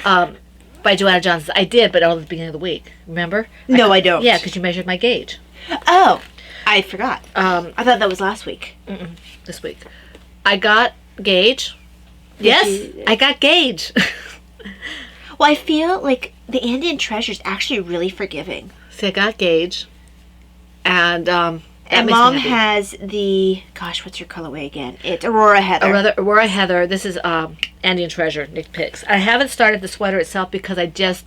by Joanna Johnson. I did, but only at the beginning of the week. Remember? No, I don't. Yeah, because you measured my gauge Oh, I forgot. I thought that was last week. this week. I got gauge. Yes, you- I got gauge. Well, I feel like the Andean Treasure is actually really forgiving. So I got gauge, and that And makes me Mom happy. has the, what's your colorway again? It's Aurora Heather. Aurora Heather. This is Andean Treasure, Nick Picks. I haven't started the sweater itself because I just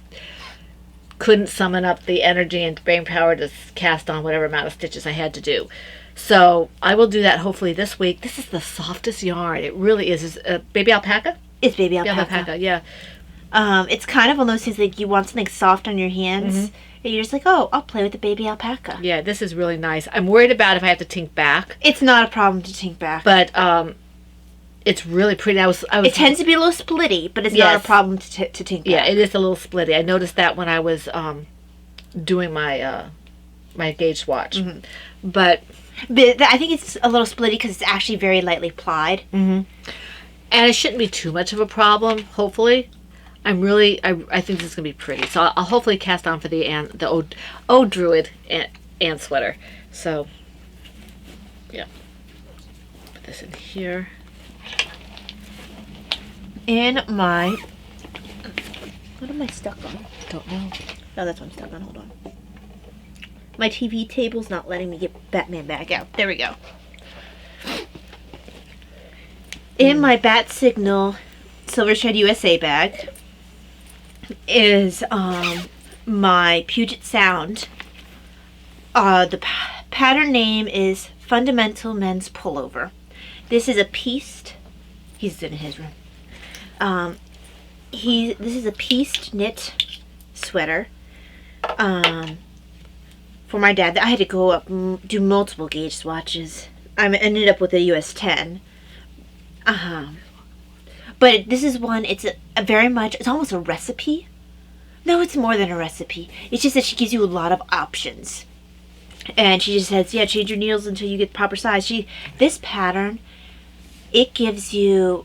couldn't summon up the energy and brain power to cast on whatever amount of stitches I had to do. So I will do that hopefully this week. This is the softest yarn. It really is. It's baby alpaca? It's baby Yeah, alpaca. alpaca, yeah. It's kind of one of those things like you want something soft on your hands, Mm-hmm. and you're just like, oh, I'll play with the baby alpaca. Yeah, this is really nice. I'm worried about if I have to tink back, It's not a problem to tink back. but it's really pretty. I was It tends to be a little splitty, but it's not Yes. a problem to tink back. Yeah, it is a little splitty. I noticed that when I was doing my my gauge swatch. Mm-hmm. But But I think it's a little splitty because it's actually very lightly plied. and it shouldn't be too much of a problem. Hopefully, I think this is gonna be pretty. So I'll hopefully cast on for the O Druid Anne sweater. So yeah, put this in here. In my... What am I stuck on? Don't know. No, that's what I'm stuck on. Hold on. My TV table's not letting me get Batman back out. There we go. In my Bat Signal Silver Thread USA bag is my Puget Sound. The pattern name is Fundamental Men's Pullover. This is a pieced... He's in his room. This is a pieced knit sweater for my dad. I had to go up do multiple gauge swatches. I ended up with a US 10. But this is one, it's a very much, it's almost a recipe. No, it's more than a recipe. It's just that she gives you a lot of options. And she just says, yeah, change your needles until you get the proper size. This pattern, it gives you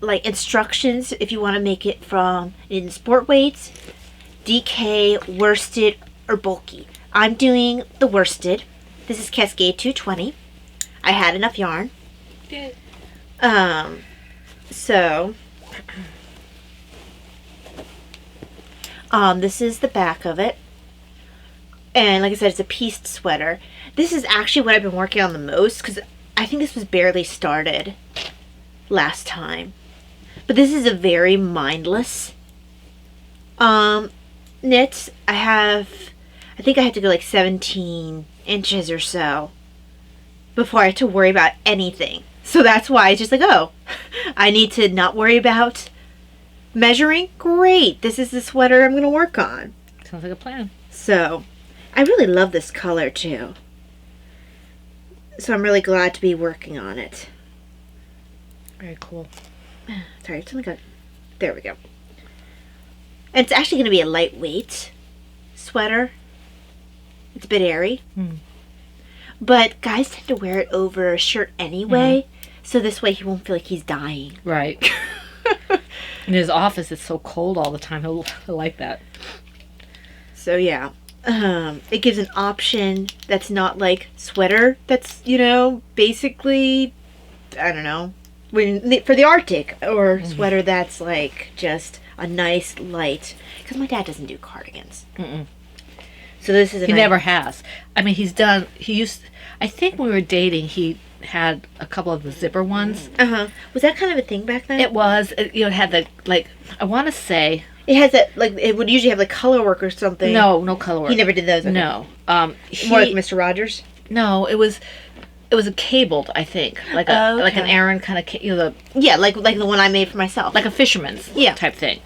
like instructions if you want to make it from in sport weights, DK, worsted, or bulky. I'm doing the worsted. This is Cascade 220. I had enough yarn. So this is the back of it. And like I said, it's a pieced sweater. This is actually what I've been working on the most because I think this was barely started last time. But this is a very mindless knit. I think I had to go like 17 inches or so before I had to worry about anything. So that's why it's just like, oh, I need to not worry about measuring. Great. This is the sweater I'm going to work on. Sounds like a plan. So I really love this color too. So I'm really glad to be working on it. Very cool. Sorry, something got... There we go. And it's actually going to be a lightweight sweater. It's a bit airy. But guys tend to wear it over a shirt anyway. So this way he won't feel like he's dying. Right. In his office, it's so cold all the time. He'll like that. So yeah, it gives an option that's not like sweater. That's basically, I don't know, for the Arctic, or sweater that's like just a nice light. Because my dad doesn't do cardigans. So this is He never has. I mean, I think when we were dating, he had a couple of the zipper ones. Was that kind of a thing back then? It was. It had the, like, I want to say... It has that, like, it would usually have, like, color work or something. No color work. He never did those? Okay. No. More like Mr. Rogers? No, it was a cabled, I think. Like like an Aran kind of, Yeah, like the one I made for myself. like a fisherman's type thing.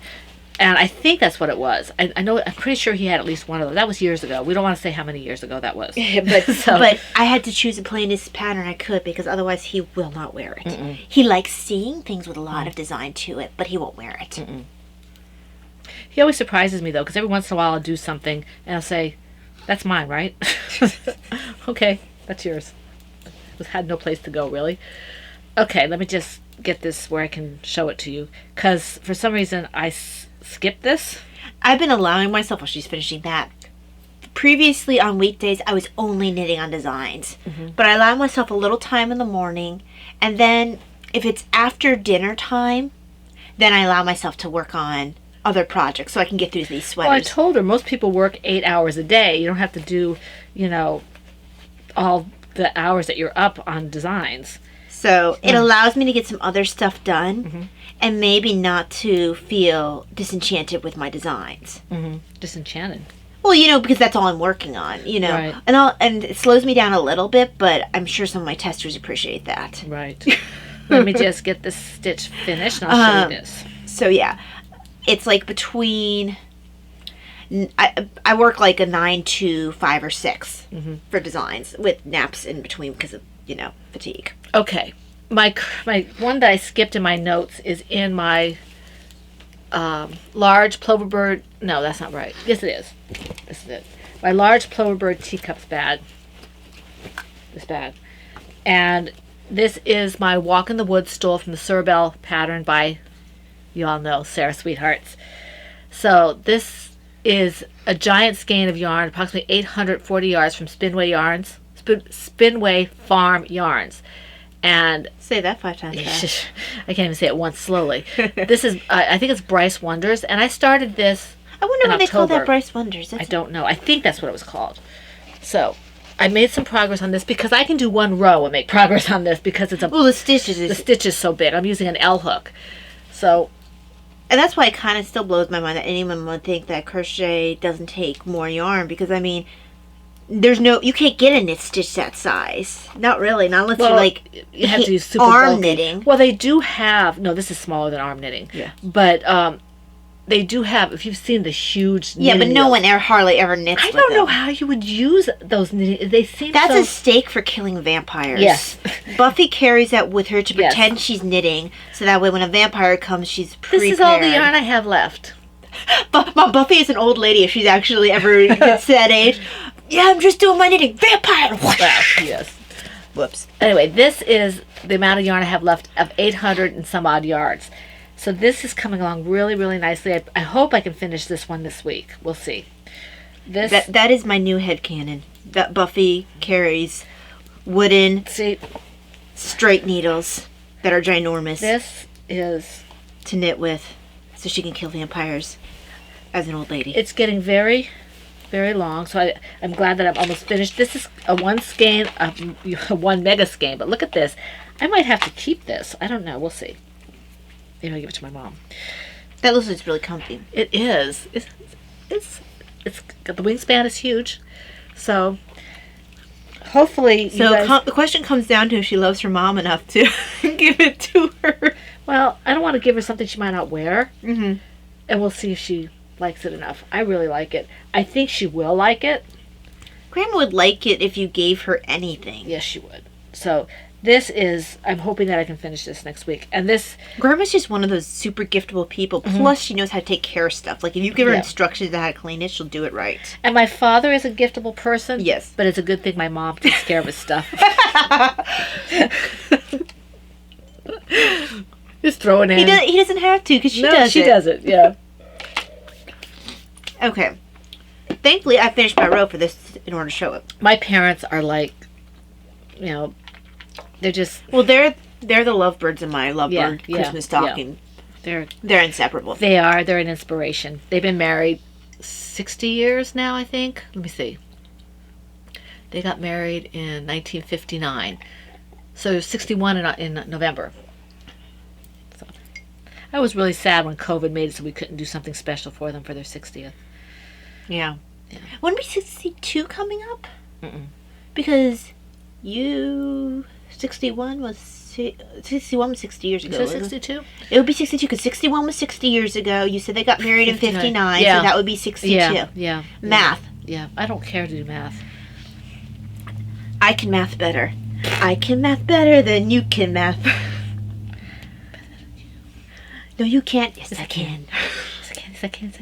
And I think that's what it was. I know, I'm pretty sure he had at least one of those. That was years ago. We don't want to say how many years ago that was. But I had to choose the plainest pattern I could, because otherwise he will not wear it. He likes seeing things with a lot of design to it, but he won't wear it. He always surprises me, though, because every once in a while I'll do something and I'll say, "That's mine, right?" Okay, that's yours. It had no place to go, really. Okay, let me just get this where I can show it to you, because for some reason I skipped this. I've been allowing myself, while she's finishing that. Previously on weekdays, I was only knitting on designs. But I allow myself a little time in the morning, and then if it's after dinner time, then I allow myself to work on other projects so I can get through these sweaters. Well, I told her most people work 8 hours a day. You don't have to do, all the hours that you're up on designs. So it allows me to get some other stuff done, and maybe not to feel disenchanted with my designs. Disenchanted. Well, because that's all I'm working on, Right. And it slows me down a little bit, but I'm sure some of my testers appreciate that. Right. Let me just get this stitch finished, and I'll show you this. So yeah, it's like between. I work like a 9 to 5 or 6 for designs, with naps in between because of fatigue. Okay, my one that I skipped in my notes is in my large plover bird. No, that's not right. Yes, it is. This is it. My large plover bird teacups bag. This bag, and this is my Walk in the Woods stole from the Cerebel pattern by, you all know, Sarah Sweethearts. So this is a giant skein of yarn, approximately 840 yards from Spinway Yarns, Spinway Farm Yarns. And say that 5 times fast. I can't even say it once slowly. This is, I think it's Bryce Wonders, and I started this I wonder in why they call October. that Bryce Wonders. I don't know. I think that's what it was called. So I made some progress on this because I can do one row and make progress on this because it's the stitch is so big. I'm using an L hook. So, and that's why it kind of still blows my mind that anyone would think that crochet doesn't take more yarn, because I mean, you can't get a knit stitch that size. Not really, not unless you have to use super arm bulky knitting. Well, they do have, no, this is smaller than arm knitting. Yeah. But they do have, if you've seen the huge Yeah, but knitting no needles, one hardly ever knits I with don't know them. how you would use those knitting. They seem That's so... a stake for killing vampires. Yes. Buffy carries that with her to Yes. pretend she's knitting, so that way when a vampire comes, she's prepared. This is all the yarn I have left. But Buffy is an old lady, if she's actually ever gets to that age. Yeah, I'm just doing my knitting. Vampire! Well, yes. Whoops. Anyway, this is the amount of yarn I have left of 800 and some odd yards. So this is coming along really, really nicely. I hope I can finish this one this week. We'll see. That is my new headcanon. That Buffy carries wooden straight needles that are ginormous. This is to knit with, so she can kill vampires as an old lady. It's getting very, very long, so I'm glad that I'm almost finished. This is a one skein, one mega skein, but look at this. I might have to keep this. I don't know. We'll see. Maybe I'll give it to my mom. That looks like it's really comfy. It is. It's the wingspan is huge, so hopefully. So the question comes down to if she loves her mom enough to give it to her. Well, I don't want to give her something she might not wear, and we'll see if she likes it enough. I really like it. I think she will like it. Grandma would like it if you gave her anything. Yes, she would. So this is, I'm hoping that I can finish this next week. And this... Grandma's just one of those super giftable people. Plus, she knows how to take care of stuff. Like, if you give her instructions on how to clean it, she'll do it right. And my father is a giftable person. Yes. But it's a good thing my mom takes care of his stuff. Just throw it in. He doesn't have to, because she does it. She does it, yeah. Okay. thankfully, I finished my row for this in order to show it. My parents are like, they're just... Well, they're the lovebirds in my lovebird Christmas stocking. Yeah. They're inseparable. They are. They're an inspiration. They've been married 60 years now, I think. Let me see. They got married in 1959. So 61 in November. So I was really sad when COVID made it so we couldn't do something special for them for their 60th. Yeah. Wouldn't be 62 coming up? Because 61 was 60 years ago. Is it 62? It would be 62 because 61 was 60 years ago. You said they got married in 59, yeah. so that would be 62. Yeah. Math. Yeah. I don't care to do math. I can math better. I can math better than you can math. No, you can't. Yes, I can. Yes, I can.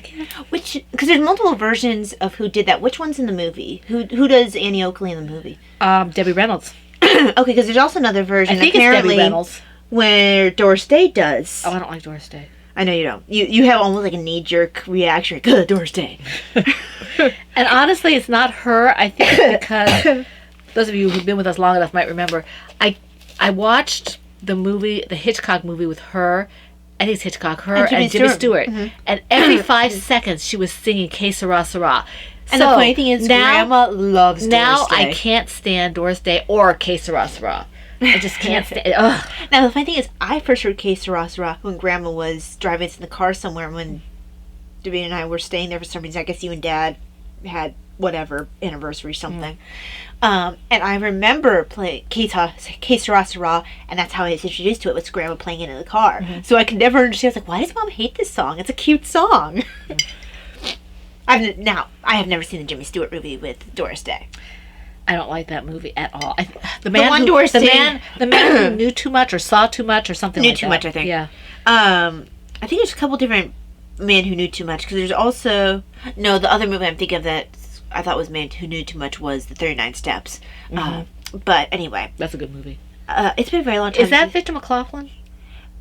Which, because there's multiple versions of who did that. Which one's in the movie? Who does Annie Oakley in the movie? Debbie Reynolds. Okay, because there's also another version. I think apparently, it's Debbie Reynolds. Where Doris Day does. Oh, I don't like Doris Day. I know you don't. You have almost like a knee-jerk reaction. Good, Doris Day. And honestly, it's not her. I think it's because those of you who've been with us long enough might remember. I watched the Hitchcock movie with her. I think it's Hitchcock, her and Jimmy Stewart. Mm-hmm. And every 5 seconds she was singing Que Sera Sera. And the funny thing is, Grandma loves Doris Day. Now I can't stand Doris Day or Que Sera Sera. I just can't stand it. Ugh. Now the funny thing is, I first heard Que Sera Sera when Grandma was driving us in the car somewhere when Davina and I were staying there for some reason. I guess you and Dad had whatever anniversary something. And I remember playing Que Sera Sera, and that's how I was introduced to it, was Grandma playing it in the car. So I could never understand. I was like, why does Mom hate this song? It's a cute song. I have never seen the Jimmy Stewart movie with Doris Day. I don't like that movie at all. The man who knew too much or saw too much or something like that. Knew too much, I think. Yeah. I think there's a couple different Man Who Knew Too Much, because there's also... No, the other movie I'm thinking of that I thought was Man Who Knew Too Much was The 39 Steps. But anyway. That's a good movie. It's been a very long time. Is that Victor McLaughlin?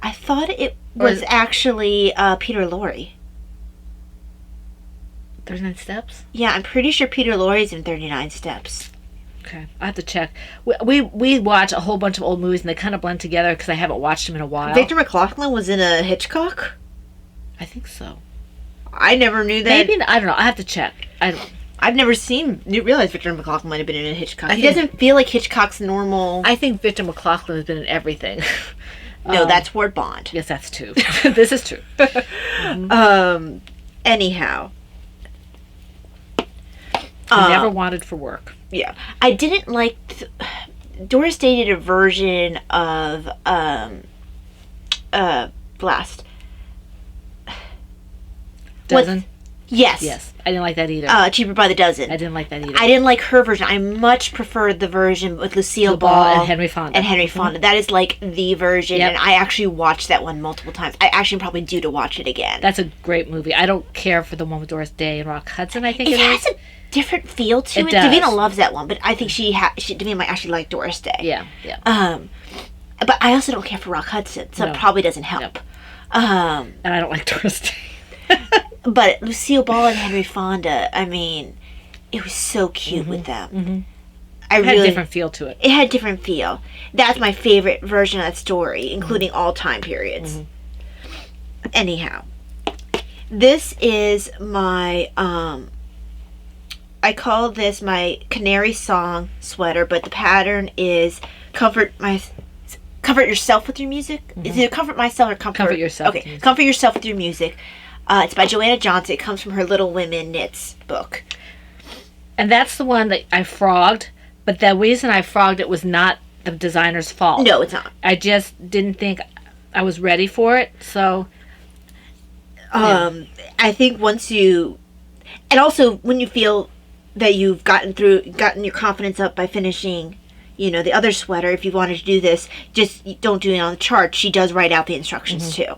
I thought it was actually Peter Lorre. 39 Steps? Yeah, I'm pretty sure Peter Lorre's in 39 Steps. Okay, I have to check. We watch a whole bunch of old movies and they kind of blend together because I haven't watched them in a while. Victor McLaughlin was in a Hitchcock? I think so. I never knew that. Maybe, I don't know. I have to check. I've never realized Victor McLaughlin might have been in a Hitchcock. He doesn't feel like Hitchcock's normal. I think Victor McLaughlin has been in everything. No, that's Ward Bond. Yes, that's true. This is true. Anyhow. Never wanted for work. Yeah. I didn't like... Doris Day did a version of Blast. Dozen? Yes. Yes. I didn't like that either. Cheaper by the Dozen. I didn't like that either. I didn't like her version. I much preferred the version with Lucille Ball and Henry Fonda. That is like the version, Yep. and I actually watched that one multiple times. I actually probably due to watch it again. That's a great movie. I don't care for the one with Doris Day and Rock Hudson, I think it has is. A different feel to it. Does. Davina loves that one, but I think Davina might actually like Doris Day. Yeah. But I also don't care for Rock Hudson, so it probably doesn't help. Nope. And I don't like Doris Day. But Lucille Ball and Henry Fonda, I mean, it was so cute with them. Mm-hmm. It had a different feel to it. It had a different feel. That's my favorite version of that story, including all time periods. Anyhow, this is my, I call this my Canary song sweater, but the pattern is comfort yourself with your music. Is it comfort myself or comfort yourself? Okay, comfort yourself with your music. It's by Joanna Johnson. It comes from her Little Women Knits book. And that's the one that I frogged, but the reason I frogged it was not the designer's fault. No, it's not. I just didn't think I was ready for it, so... I think once you... And also, when you feel that you've gotten your confidence up by finishing, the other sweater, if you wanted to do this, just don't do it on the chart. She does write out the instructions, too.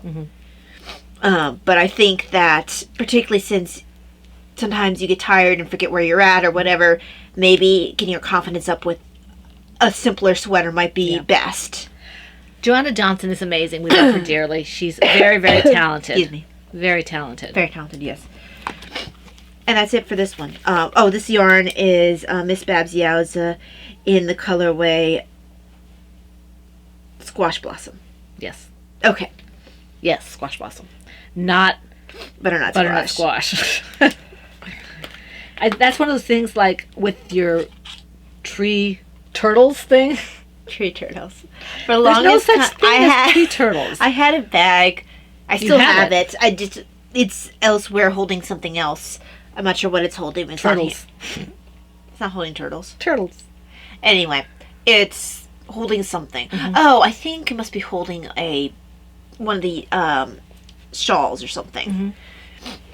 But I think that, particularly since sometimes you get tired and forget where you're at or whatever, maybe getting your confidence up with a simpler sweater might be best. Joanna Johnson is amazing. We love her dearly. She's very, very talented. Excuse me. Very talented. Very talented, yes. And that's it for this one. This yarn is Miss Babs Yowza in the colorway Squash Blossom. Yes. Okay. Yes, Squash Blossom. Not Butternut squash. That's one of those things like with your tree turtles thing. Tree turtles. For the There's no longest such thing as tree turtles. I had a bag. I still have it. It's elsewhere holding something else. I'm not sure what it's holding. It's Turtles. It's not holding turtles. Turtles. Anyway, it's holding something. Mm-hmm. Oh, I think it must be holding one of the shawls or something. Mm-hmm.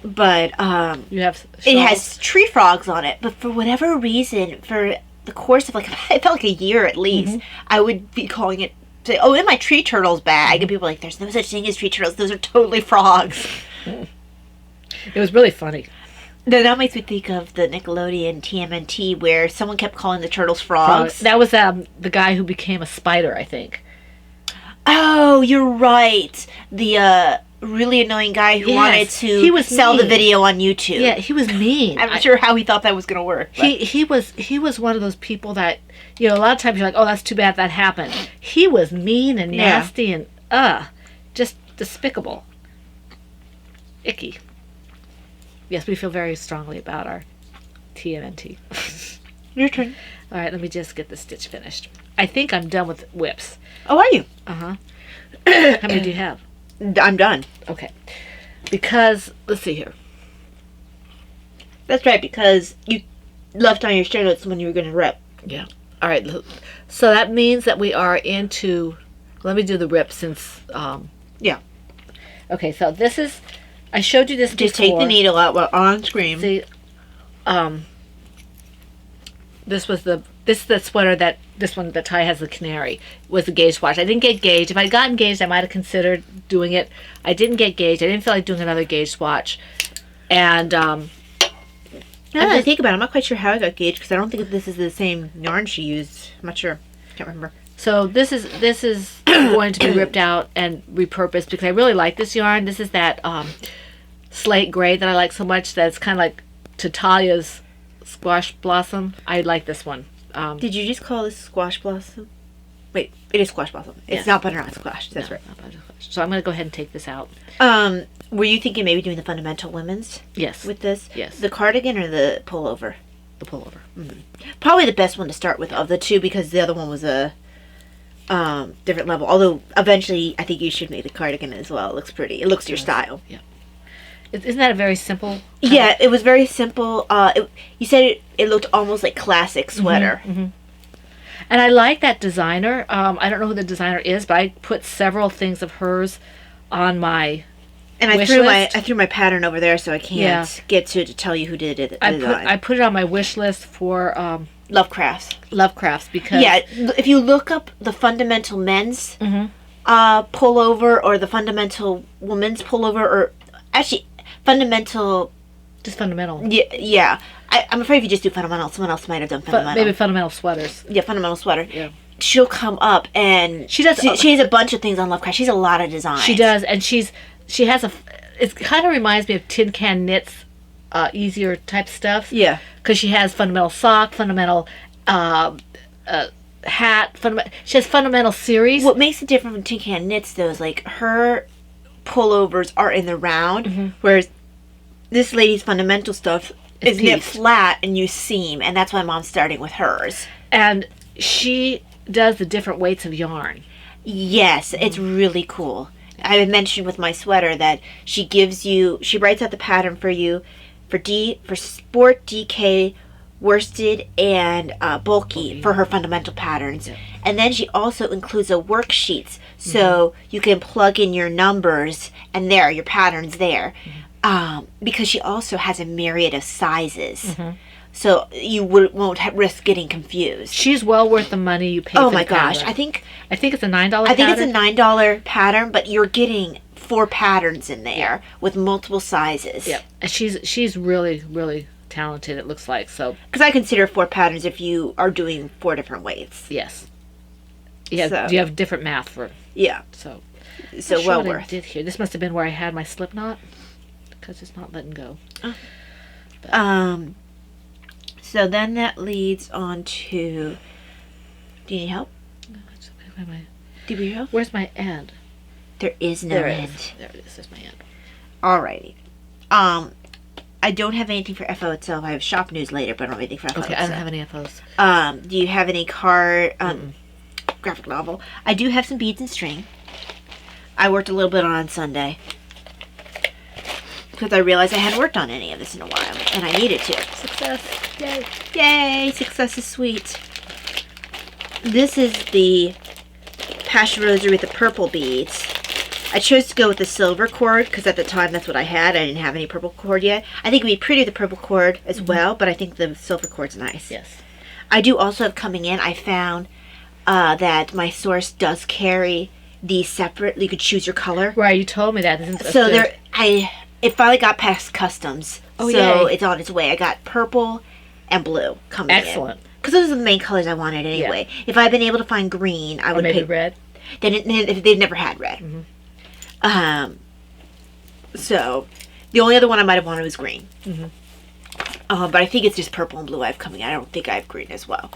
But You have it has tree frogs on it. But for whatever reason, for the course of it felt like a year at least, I would be calling it, say, oh, in my tree turtles bag. And people were like, there's no such thing as tree turtles. Those are totally frogs. It was really funny. No, that makes me think of the Nickelodeon TMNT where someone kept calling the turtles frogs. That was the guy who became a spider, I think. Oh, you're right. The really annoying guy who wanted to sell the video on YouTube. Yeah, he was mean. I'm not sure how he thought that was going to work. But. He was one of those people that, a lot of times you're like, oh, that's too bad that happened. He was mean and nasty and just despicable. Icky. Yes, we feel very strongly about our TMNT. Your turn. All right, let me just get the stitch finished. I think I'm done with whips. Oh, are you? Uh-huh. How many do you have? I'm done. Okay. Because, let's see here. That's right, because you left on your show notes when you were going to rip. Yeah. All right. So that means that we are into, let me do the rip since, Yeah. Okay, so this is, I showed you this Just before. take the needle out while on screen. See, this is the sweater this one that Ty has, the Canary, was the gauge swatch. I didn't get gauged. If I'd gotten gauged, I might have considered doing it. I didn't get gauged. I didn't feel like doing another gauge swatch. And, now that I think about it, I'm not quite sure how I got gauged because I don't think this is the same yarn she used. I'm not sure. Can't remember. so this is going to be ripped out and repurposed because I really like this yarn. This is that slate gray that I like so much that it's kind of like Talia's Squash Blossom. I like this one. Did you just call this Squash Blossom? Wait, it is Squash Blossom. It's not butternut squash. That's right. Not butternut squash. So I'm going to go ahead and take this out. Were you thinking maybe doing the fundamental women's? Yes. With this? Yes. The cardigan or the pullover? The pullover. Mm-hmm. Probably the best one to start with of the two because the other one was a different level. Although eventually I think you should make the cardigan as well. It looks pretty. It looks your style. Yeah. Isn't that a very simple? Yeah, it was very simple. You said it looked almost like classic sweater. Mm-hmm. And I like that designer. I don't know who the designer is, but I put several things of hers on my and I wish threw list. I threw my pattern over there, so I can't get to tell you who did it. I put it on my wish list for Lovecrafts because if you look up the fundamental men's pullover or the fundamental women's pullover, or actually fundamental. Just fundamental. Yeah. I'm afraid if you just do fundamental, someone else might have done fundamental. Maybe fundamental sweaters. Yeah, fundamental sweater. Yeah. She'll come up and she does. She has a bunch of things on Lovecraft. She has a lot of designs. She does, and she has it kind of reminds me of Tin Can Knits, easier type stuff. Yeah. Because she has fundamental sock, fundamental hat, she has fundamental series. What makes it different from Tin Can Knits though is like her pullovers are in the round, whereas this lady's fundamental stuff is knit flat and you seam, and that's why Mom's starting with hers. And she does the different weights of yarn. Yes, it's really cool. I had mentioned with my sweater that she writes out the pattern for you for sport, DK, worsted, and bulky for her fundamental patterns. Yeah. And then she also includes a worksheets so you can plug in your numbers and there, your patterns there. Because she also has a myriad of sizes. So you won't risk getting confused. She's well worth the money you pay for the pattern. I think it's a $9 pattern. I think it's a $9 pattern, but you're getting 4 patterns in there with multiple sizes. Yeah. And she's really, really talented, it looks like. So because I consider 4 patterns if you are doing 4 different weights. Yes. Yeah, you have different math for So well worth. I did here. This must have been where I had my slip knot because it's not letting go. So then that leads on to... Do you need help? Do you need help? Where's my end? There is no end. There it is. There's my end. Alrighty. I don't have anything for FO itself. I have shop news later, but I don't have anything for FO Okay, itself. I don't have any FOs. Do you have any graphic novel? I do have some beads and string. I worked a little bit on Sunday because I realized I hadn't worked on any of this in a while, and I needed to. Success. Yay. Yay! Success is sweet. This is the Passion Rosary with the purple beads. I chose to go with the silver cord because at the time that's what I had. I didn't have any purple cord yet. I think it would be pretty with the purple cord as well, but I think the silver cord's nice. Yes. I do also have coming in, I found that my source does carry these separate. You could choose your color. Right, you told me that. So it finally got past customs. Oh, so yay. it's on its way. I got purple and blue coming in. Excellent. Because those are the main colors I wanted anyway. Yeah. If I had been able to find green, I would maybe pick red. They've never had red. So the only other one I might have wanted was green. But I think it's just purple and blue I have coming in. I don't think I have green as well.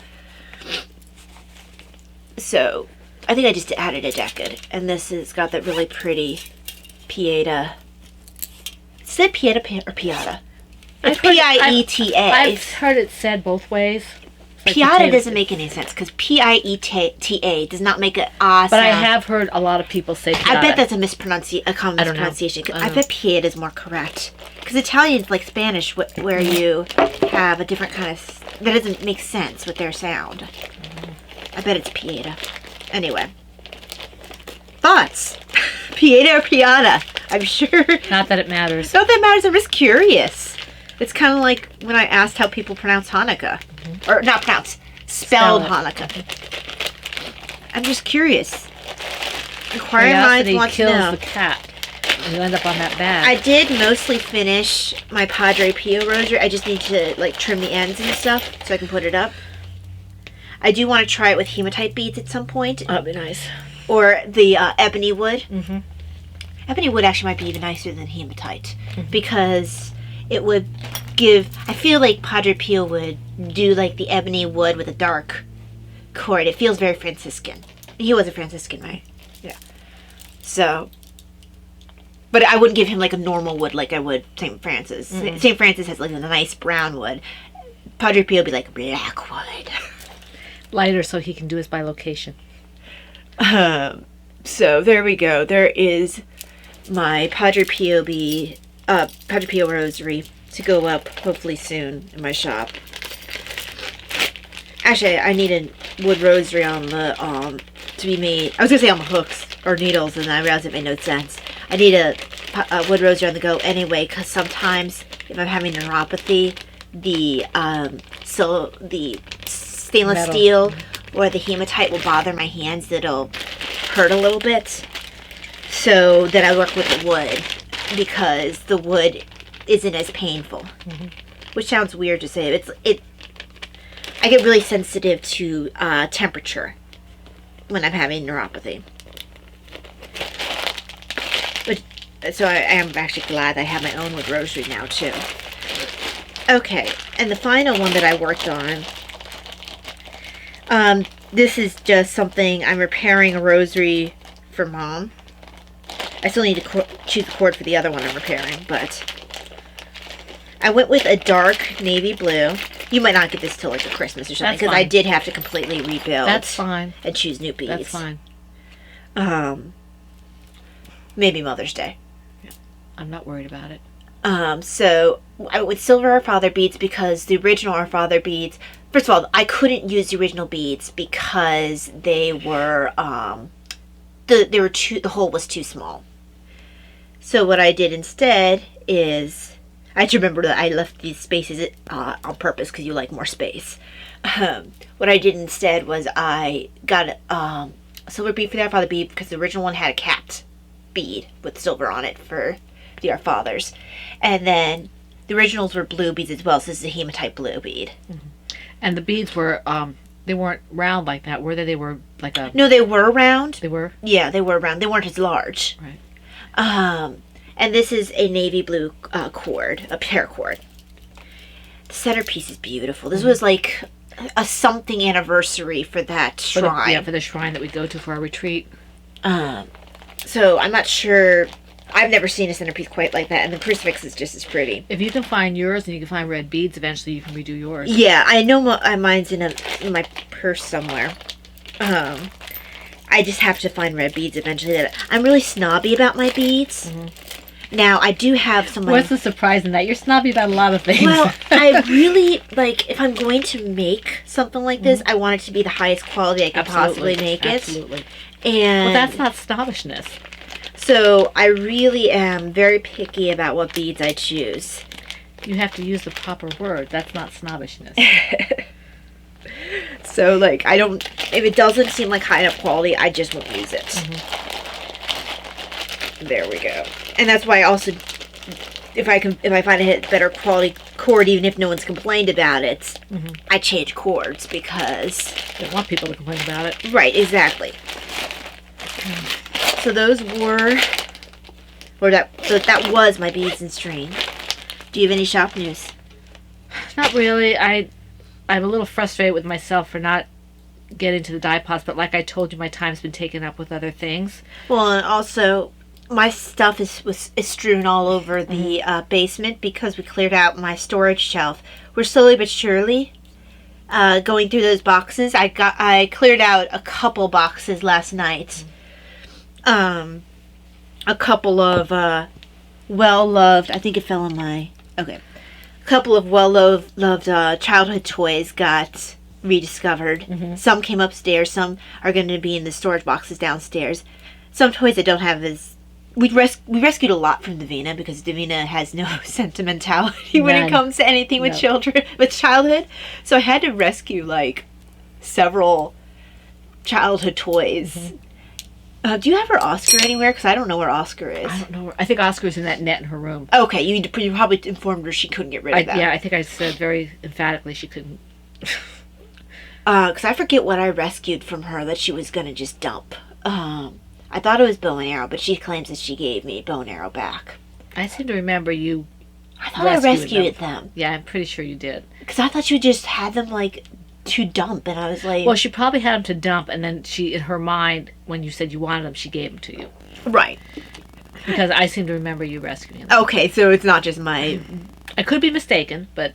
So I think I just added a decade, and this has got that really pretty Pieta. Is it Pieta or Pieta? It's Pieta. I've heard it said both ways. Like Pieta doesn't make any sense because Pieta does not make an sound. But I have heard a lot of people say Pieta. I bet that's a common mispronunciation. I bet Pieta is more correct. Because Italian is like Spanish, where you have a different kind of... That doesn't make sense with their sound. I bet it's Pieta. Anyway. Thoughts? Pieta or Piata? I'm sure... Not that it matters. Not that it matters. I'm just curious. It's kind of like when I asked how people pronounce Hanukkah. Or not pronounce, spelled Hanukkah. I'm just curious. Inquiring minds want to know. Kills the cat. And you end up on that bag. I did mostly finish my Padre Pio rosary. I just need to like trim the ends and stuff so I can put it up. I do want to try it with hematite beads at some point. That'd be nice. Or the ebony wood. Ebony wood actually might be even nicer than hematite because it would give... I feel like Padre Pio would do like the ebony wood with a dark cord. It feels very Franciscan. He was a Franciscan, right? Yeah. So... But I wouldn't give him like a normal wood like I would St. Francis. St. Francis has like a nice brown wood. Padre Pio would be like black wood. Lighter so he can do his by location. So there we go. There is my Padre Pio rosary to go up hopefully soon in my shop. Actually, I need a wood rosary on the to be made. I was gonna say on the hooks or needles, and then I realized it made no sense. I need a wood rosary on the go anyway, because sometimes if I'm having neuropathy, the stainless steel or the hematite will bother my hands. It'll hurt a little bit. So then I work with the wood because the wood isn't as painful. Which sounds weird to say. I get really sensitive to temperature when I'm having neuropathy. So I am actually glad I have my own wood rosary now too. Okay, and the final one that I worked on, this is just something, I'm repairing a rosary for Mom. I still need to choose the cord for the other one I'm repairing, but I went with a dark navy blue. You might not get this till like a Christmas or something, because I did have to completely rebuild. That's fine. And choose new beads. That's fine. Maybe Mother's Day. I'm not worried about it. So I went with silver Our Father beads because the original Our Father beads, first of all, I couldn't use the original beads because they were, the hole was too small. So what I did instead is, I have to remember that I left these spaces on purpose because you like more space. What I did instead was I got a silver bead for the Our Father bead because the original one had a capped bead with silver on it for the Our Fathers. And then the originals were blue beads as well, so this is a hematite blue bead. And the beads were, they weren't round like that, were they? They were like a... No, they were round. They were? Yeah, they were round. They weren't as large. Right. And this is a navy blue cord, a paracord. The centerpiece is beautiful. This was like a something anniversary for that shrine. For the shrine that we go to for our retreat. So I'm not sure. I've never seen a centerpiece quite like that, and the crucifix is just as pretty. If you can find yours and you can find red beads, eventually you can redo yours. Yeah, I know mine's in my purse somewhere. I just have to find red beads eventually. I'm really snobby about my beads. Now, I do have some... What's the surprise in that? You're snobby about a lot of things. Well, I really, like, if I'm going to make something like this, I want it to be the highest quality I can possibly make it. Absolutely. And well, that's not snobbishness. So, I really am very picky about what beads I choose. You have to use the proper word. That's not snobbishness. So, like, I don't... If it doesn't seem like high enough quality, I just won't use it. There we go. And that's why I also... If I find a better quality cord, even if no one's complained about it, I change cords because... I don't want people to complain about it. Right, exactly. So those were... Or that was my beads and string. Do you have any shop news? Not really. I'm a little frustrated with myself for not getting to the dye pots, but like I told you, my time's been taken up with other things. Well, and also, my stuff is strewn all over the basement because we cleared out my storage shelf. We're slowly but surely going through those boxes. I cleared out a couple boxes last night. A couple of well-loved, I think it fell in my... Okay. A couple of well-loved childhood toys got rediscovered. Some came upstairs. Some are going to be in the storage boxes downstairs. Some toys I don't have as... We rescued a lot from Davina because Davina has no sentimentality when it comes to anything with children, with childhood. So I had to rescue, like, several childhood toys. Do you have her Oscar anywhere? Because I don't know where Oscar is. I don't know. I think Oscar's in that net in her room. Okay, you probably informed her she couldn't get rid of that. Yeah, I think I said very emphatically she couldn't. Because I forget what I rescued from her that she was going to just dump. I thought it was bow and arrow, but she claims that she gave me bow and arrow back. I seem to remember you. I thought I rescued them. Yeah, I'm pretty sure you did. Because I thought you just had them, like, to dump, and I was like... Well, she probably had them to dump, and then she, in her mind, when you said you wanted them, she gave them to you. Right. Because I seem to remember you rescuing them. Okay, so it's not just my... I could be mistaken, but...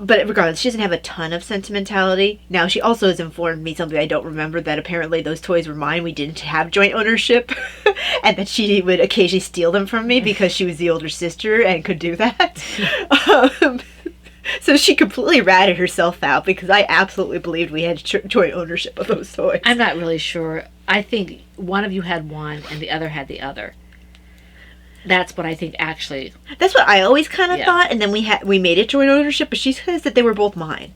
But regardless, she doesn't have a ton of sentimentality. Now, she also has informed me something I don't remember, that apparently those toys were mine. We didn't have joint ownership. And that she would occasionally steal them from me because she was the older sister and could do that. So she completely ratted herself out because I absolutely believed we had joint ownership of those toys. I'm not really sure. I think one of you had one and the other had the other. That's what I think actually. That's what I always kind of thought, and then we made it joint ownership, but she says that they were both mine.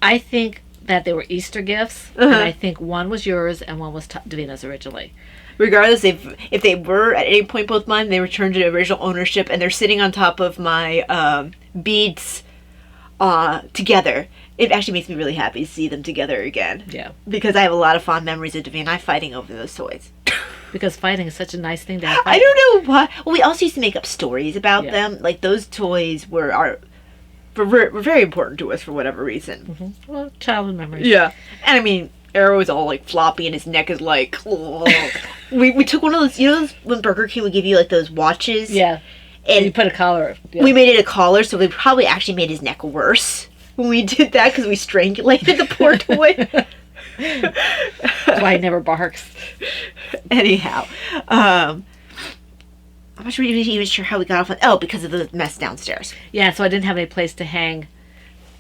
I think that they were Easter gifts, and I think one was yours and one was Davina's originally. Regardless, if they were at any point both mine, they returned to original ownership, and they're sitting on top of my beads together. It actually makes me really happy to see them together again. Yeah. Because I have a lot of fond memories of Davina and I fighting over those toys. Because fighting is such a nice thing to have. I don't know why. Well, we also used to make up stories about them. Like, those toys were very important to us for whatever reason. Well, childhood memories. Yeah. And I mean, Arrow is all, like, floppy and his neck is like... we took one of those... You know those, when Burger King would give you, like, those watches? Yeah. And you put a collar. Yeah. We made it a collar, so we probably actually made his neck worse when we did that because we strangulated the poor toy. That's why he never barks. Anyhow, I'm not even sure how we got off on... Oh, because of the mess downstairs. Yeah, so I didn't have any place to hang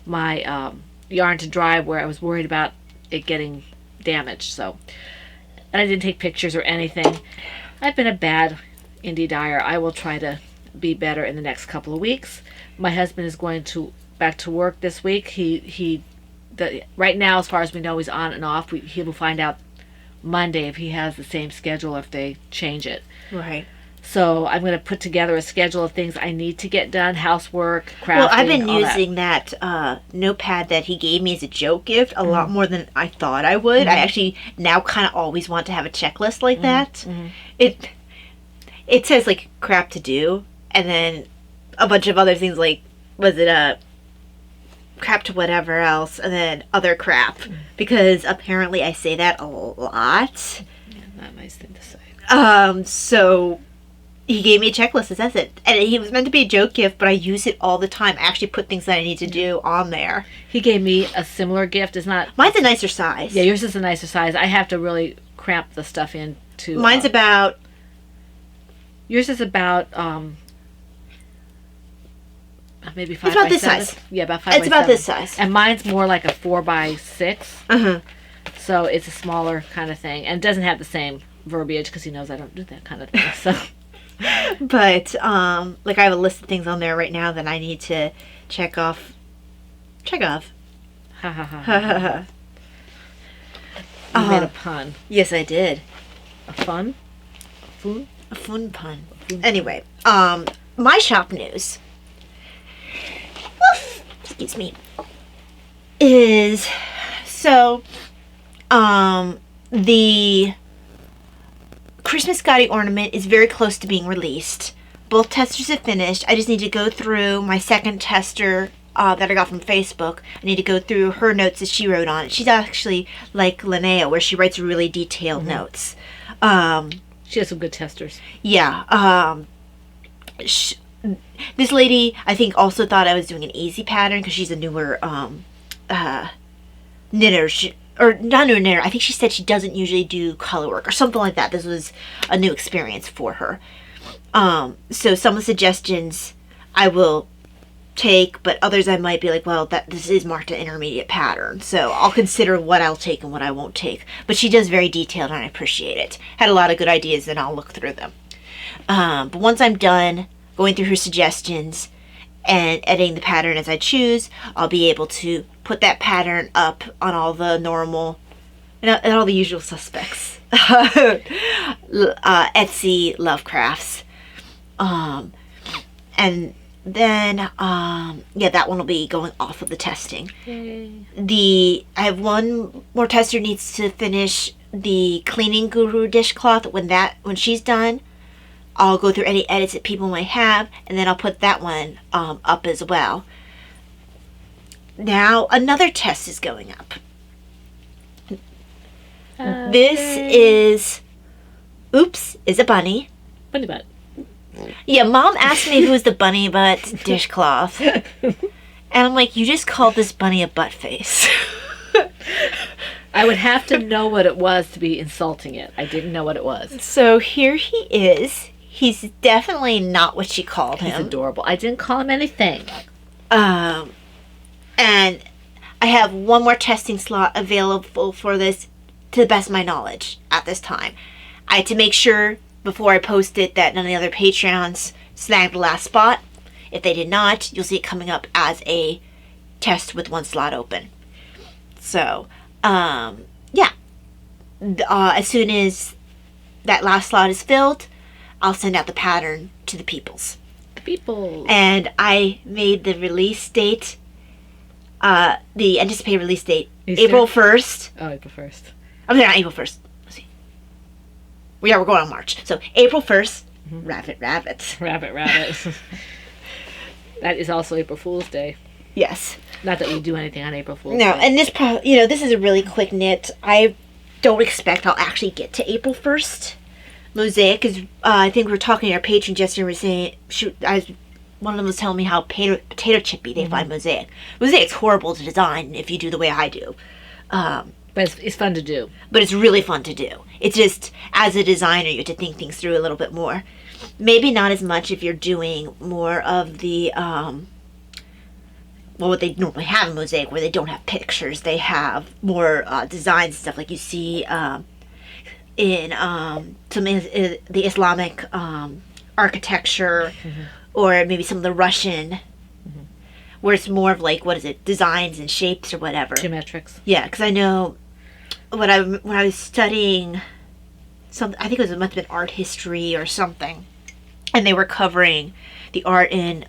my yarn to dry where I was worried about it getting damaged. So, and I didn't take pictures or anything. I've been a bad indie dyer. I will try to be better in the next couple of weeks. My husband is going back to work this week. Right now, as far as we know, he's on and off. He will find out Monday if he has the same schedule or if they change it. Right. So I'm going to put together a schedule of things I need to get done, housework, crafting, Well, I've been using that notepad that he gave me as a joke gift a lot more than I thought I would. I actually now kind of always want to have a checklist like that. It says, like, crap to do, and then a bunch of other things like, was it a crap to whatever else, and then other crap, because apparently I say that a lot. Yeah, not a nice thing to say. So he gave me a checklist that says it, and it was meant to be a joke gift, but I use it all the time. I actually put things that I need to do on there. He gave me a similar gift. It's not... Mine's a nicer size. Yeah, yours is a nicer size. I have to really cramp the stuff into... Mine's about... Yours is about, maybe 5 It's about by this 7. size. Yeah, about 5 It's by about 7. this size. And mine's more like a 4 by 6. Uh-huh. So it's a smaller kind of thing. And it doesn't have the same verbiage because he knows I don't do that kind of thing. So... But, like, I have a list of things on there right now that I need to check off. Ha ha ha. Ha. You made a pun. Yes, I did. A fun? A foon? A fun pun. Fun. Anyway, my shop news, excuse me, is, so, the Christmas Scotty ornament is very close to being released. Both testers have finished. I just need to go through my second tester that I got from Facebook. I need to go through her notes that she wrote on it. She's actually like Linnea, where she writes really detailed notes. She has some good testers. Yeah. This lady, I think, also thought I was doing an easy pattern because she's a newer knitter. Or not a knitter. I think she said she doesn't usually do color work or something like that. This was a new experience for her. So some of the suggestions I will take, but others I might be like, well, this is marked an intermediate pattern, so I'll consider what I'll take and what I won't take. But she does very detailed, and I appreciate it. Had a lot of good ideas, and I'll look through them. But once I'm done going through her suggestions and editing the pattern as I choose, I'll be able to put that pattern up on all the normal and all the usual suspects. Etsy Lovecrafts. And then, yeah, that one will be going off of the testing. Yay. I have one more tester needs to finish the Cleaning Guru dishcloth. When she's done, I'll go through any edits that people might have, and then I'll put that one up as well. Now, another test is going up. This is a bunny. Bunny butt. Yeah, Mom asked me if it was the bunny butt dishcloth. And I'm like, you just called this bunny a butt face. I would have to know what it was to be insulting it. I didn't know what it was. So here he is. He's definitely not what she called him. He's adorable. I didn't call him anything. And I have one more testing slot available for this, to the best of my knowledge, at this time. I had to make sure before I post it that none of the other Patreons snagged the last spot. If they did not, you'll see it coming up as a test with one slot open. So, yeah. As soon as that last slot is filled, I'll send out the pattern to the peoples. And I made the release date, the anticipated release date, April 1st. Oh, April 1st. I'm sorry, not April 1st. Let's see. Yeah, we're going on March. So, April 1st, rabbit. Rabbit. That is also April Fool's Day. Yes. Not that we do anything on April Fool's No, Day. and this, this is a really quick knit. I don't expect I'll actually get to April 1st. Mosaic is, I think we were talking to our patrons yesterday, we were saying, one of them was telling me how potato chippy they find Mosaic. Mosaic's horrible to design if you do the way I do. But it's fun to do. But it's really fun to do. It's just, as a designer, you have to think things through a little bit more. Maybe not as much if you're doing more of the, what they normally have in Mosaic, where they don't have pictures. They have more designs and stuff like you see in some of the Islamic architecture, or maybe some of the Russian, where it's more of like, designs and shapes or whatever. Geometrics. Yeah, because I know when I was studying I think it must have been art history or something, and they were covering the art in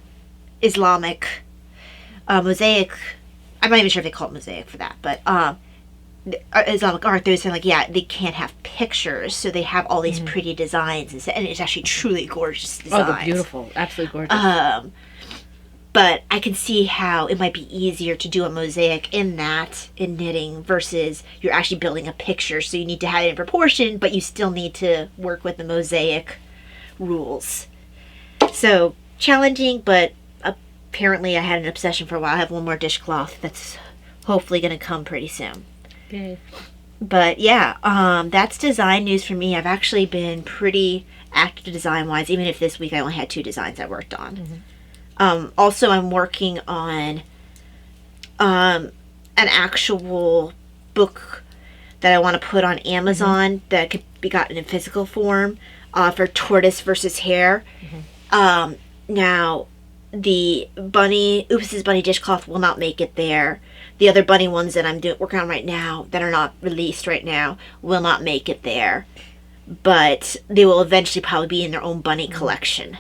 Islamic mosaic. I'm not even sure if they call it mosaic for that, but Islamic art, they were saying, like, yeah, they can't have pictures, so they have all these pretty designs, and it's actually truly gorgeous designs. Oh, they're beautiful. Absolutely gorgeous. But I can see how it might be easier to do a mosaic in knitting versus you're actually building a picture. So you need to have it in proportion, but you still need to work with the mosaic rules. So challenging, but apparently I had an obsession for a while. I have one more dishcloth that's hopefully going to come pretty soon. Okay. But yeah, that's design news for me. I've actually been pretty active design-wise, even if this week I only had 2 designs I worked on. Also, I'm working on an actual book that I want to put on Amazon that could be gotten in physical form for tortoise versus hare. Now, the Oops's bunny dishcloth will not make it there. The other bunny ones that I'm working on right now that are not released right now will not make it there. But they will eventually probably be in their own bunny collection.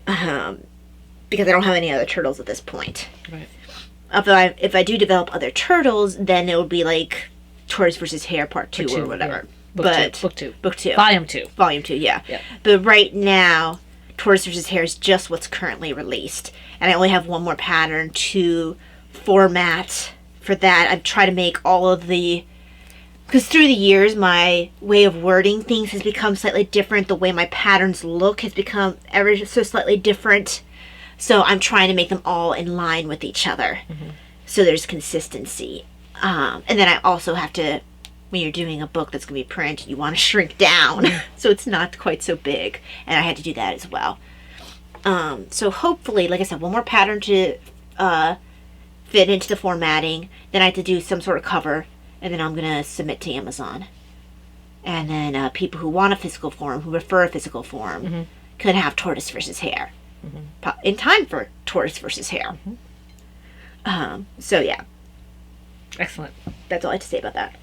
Because I don't have any other turtles at this point. Right. If I do develop other turtles, then it will be like Tortoise versus Hare Part 2 or whatever. Yeah. Book 2. Volume 2. Volume 2, yeah. But right now, Tortoise versus Hare is just what's currently released. And I only have one more pattern to format for that. I've tried to make all of the... Because through the years, my way of wording things has become slightly different. The way my patterns look has become ever so slightly different. So I'm trying to make them all in line with each other. So there's consistency. And then I also have to, when you're doing a book that's going to be print, you want to shrink down. So it's not quite so big. And I had to do that as well. So hopefully, like I said, one more pattern to fit into the formatting. Then I have to do some sort of cover. And then I'm going to submit to Amazon. And then people who want a physical form, who prefer a physical form, could have Tortoise versus Hare. In time for Tortoise versus Hare. So yeah. Excellent. That's all I have to say about that.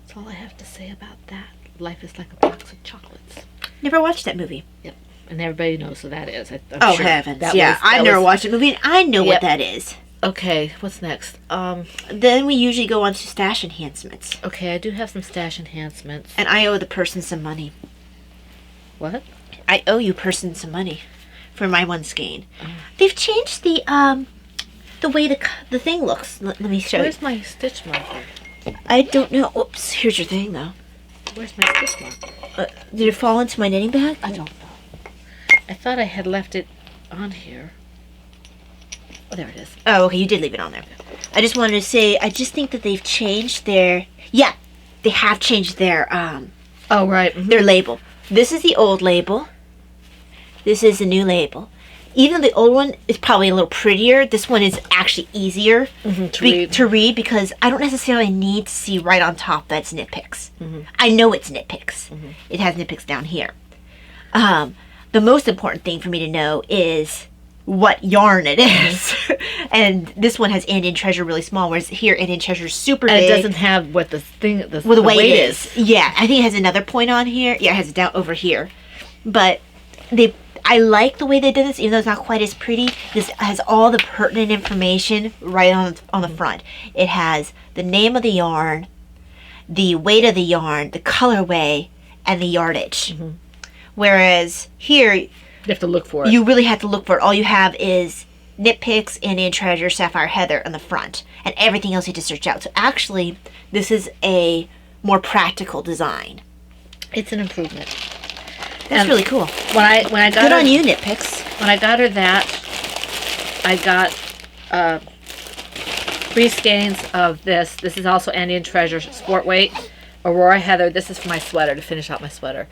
That's all I have to say about that. Life is like a box of chocolates. Never watched that movie. Yep. And everybody knows who that is. I'm sure heavens. I've never watched a movie and I know what that is. Okay, what's next? Then we usually go on to stash enhancements. Okay, I do have some stash enhancements. And I owe the person some money. What? I owe you person some money for my one skein. They've changed the way the thing looks. Let me show you. Where's my stitch marker? I don't know. Oops, here's your thing though. Where's my stitch marker? Did it fall into my knitting bag? I don't know. I thought I had left it on here. Oh, there it is. Oh, okay, you did leave it on there. I just wanted to say, I just think that they've changed their... Yeah, they have changed their... Oh, right. Their label. This is the old label. This is the new label. Even though the old one is probably a little prettier, this one is actually easier to read because I don't necessarily need to see right on top that it's nitpicks. I know it's nitpicks. It has nitpicks down here. The most important thing for me to know is what yarn it is. And this one has Indian Treasure really small, whereas here Indian Treasure is super big. And it doesn't have what the thing, the weight is. Yeah, I think it has another point on here. Yeah, it has it down over here. But I like the way they did this, even though it's not quite as pretty. This has all the pertinent information right on the front. It has the name of the yarn, the weight of the yarn, the colorway, and the yardage. Whereas here, you have to look for it. You really have to look for it. All you have is Knit Picks, Indian Treasure, Sapphire Heather on the front, and everything else you have to search out. So actually, this is a more practical design. It's an improvement. That's really cool. When I got good on you, Knit Picks. When I got her that, I got 3 skeins of this. This is also Indian Treasure Sport Weight, Aurora Heather. This is for my sweater to finish out my sweater,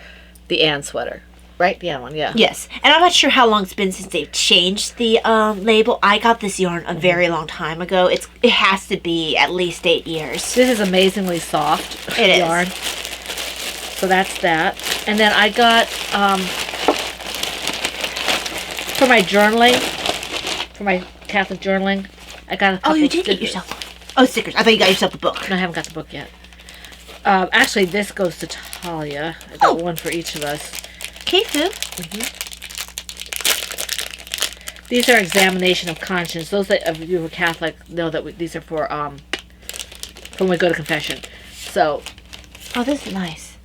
the Anne sweater. Right? The Anne one, yeah. Yes. And I'm not sure how long it's been since they've changed the label. I got this yarn a very long time ago. It has to be at least 8 years. This is amazingly soft yarn. So that's that. And then I got, for my journaling, for my Catholic journaling, I got a couple you did get yourself... Oh, stickers. I thought you got yourself the book. No, I haven't got the book yet. Actually, this goes to Talia. I got one for each of us. K-Fu. These are examination of conscience. Those that of you who are Catholic know that these are for when we go to confession. So, oh, this is nice.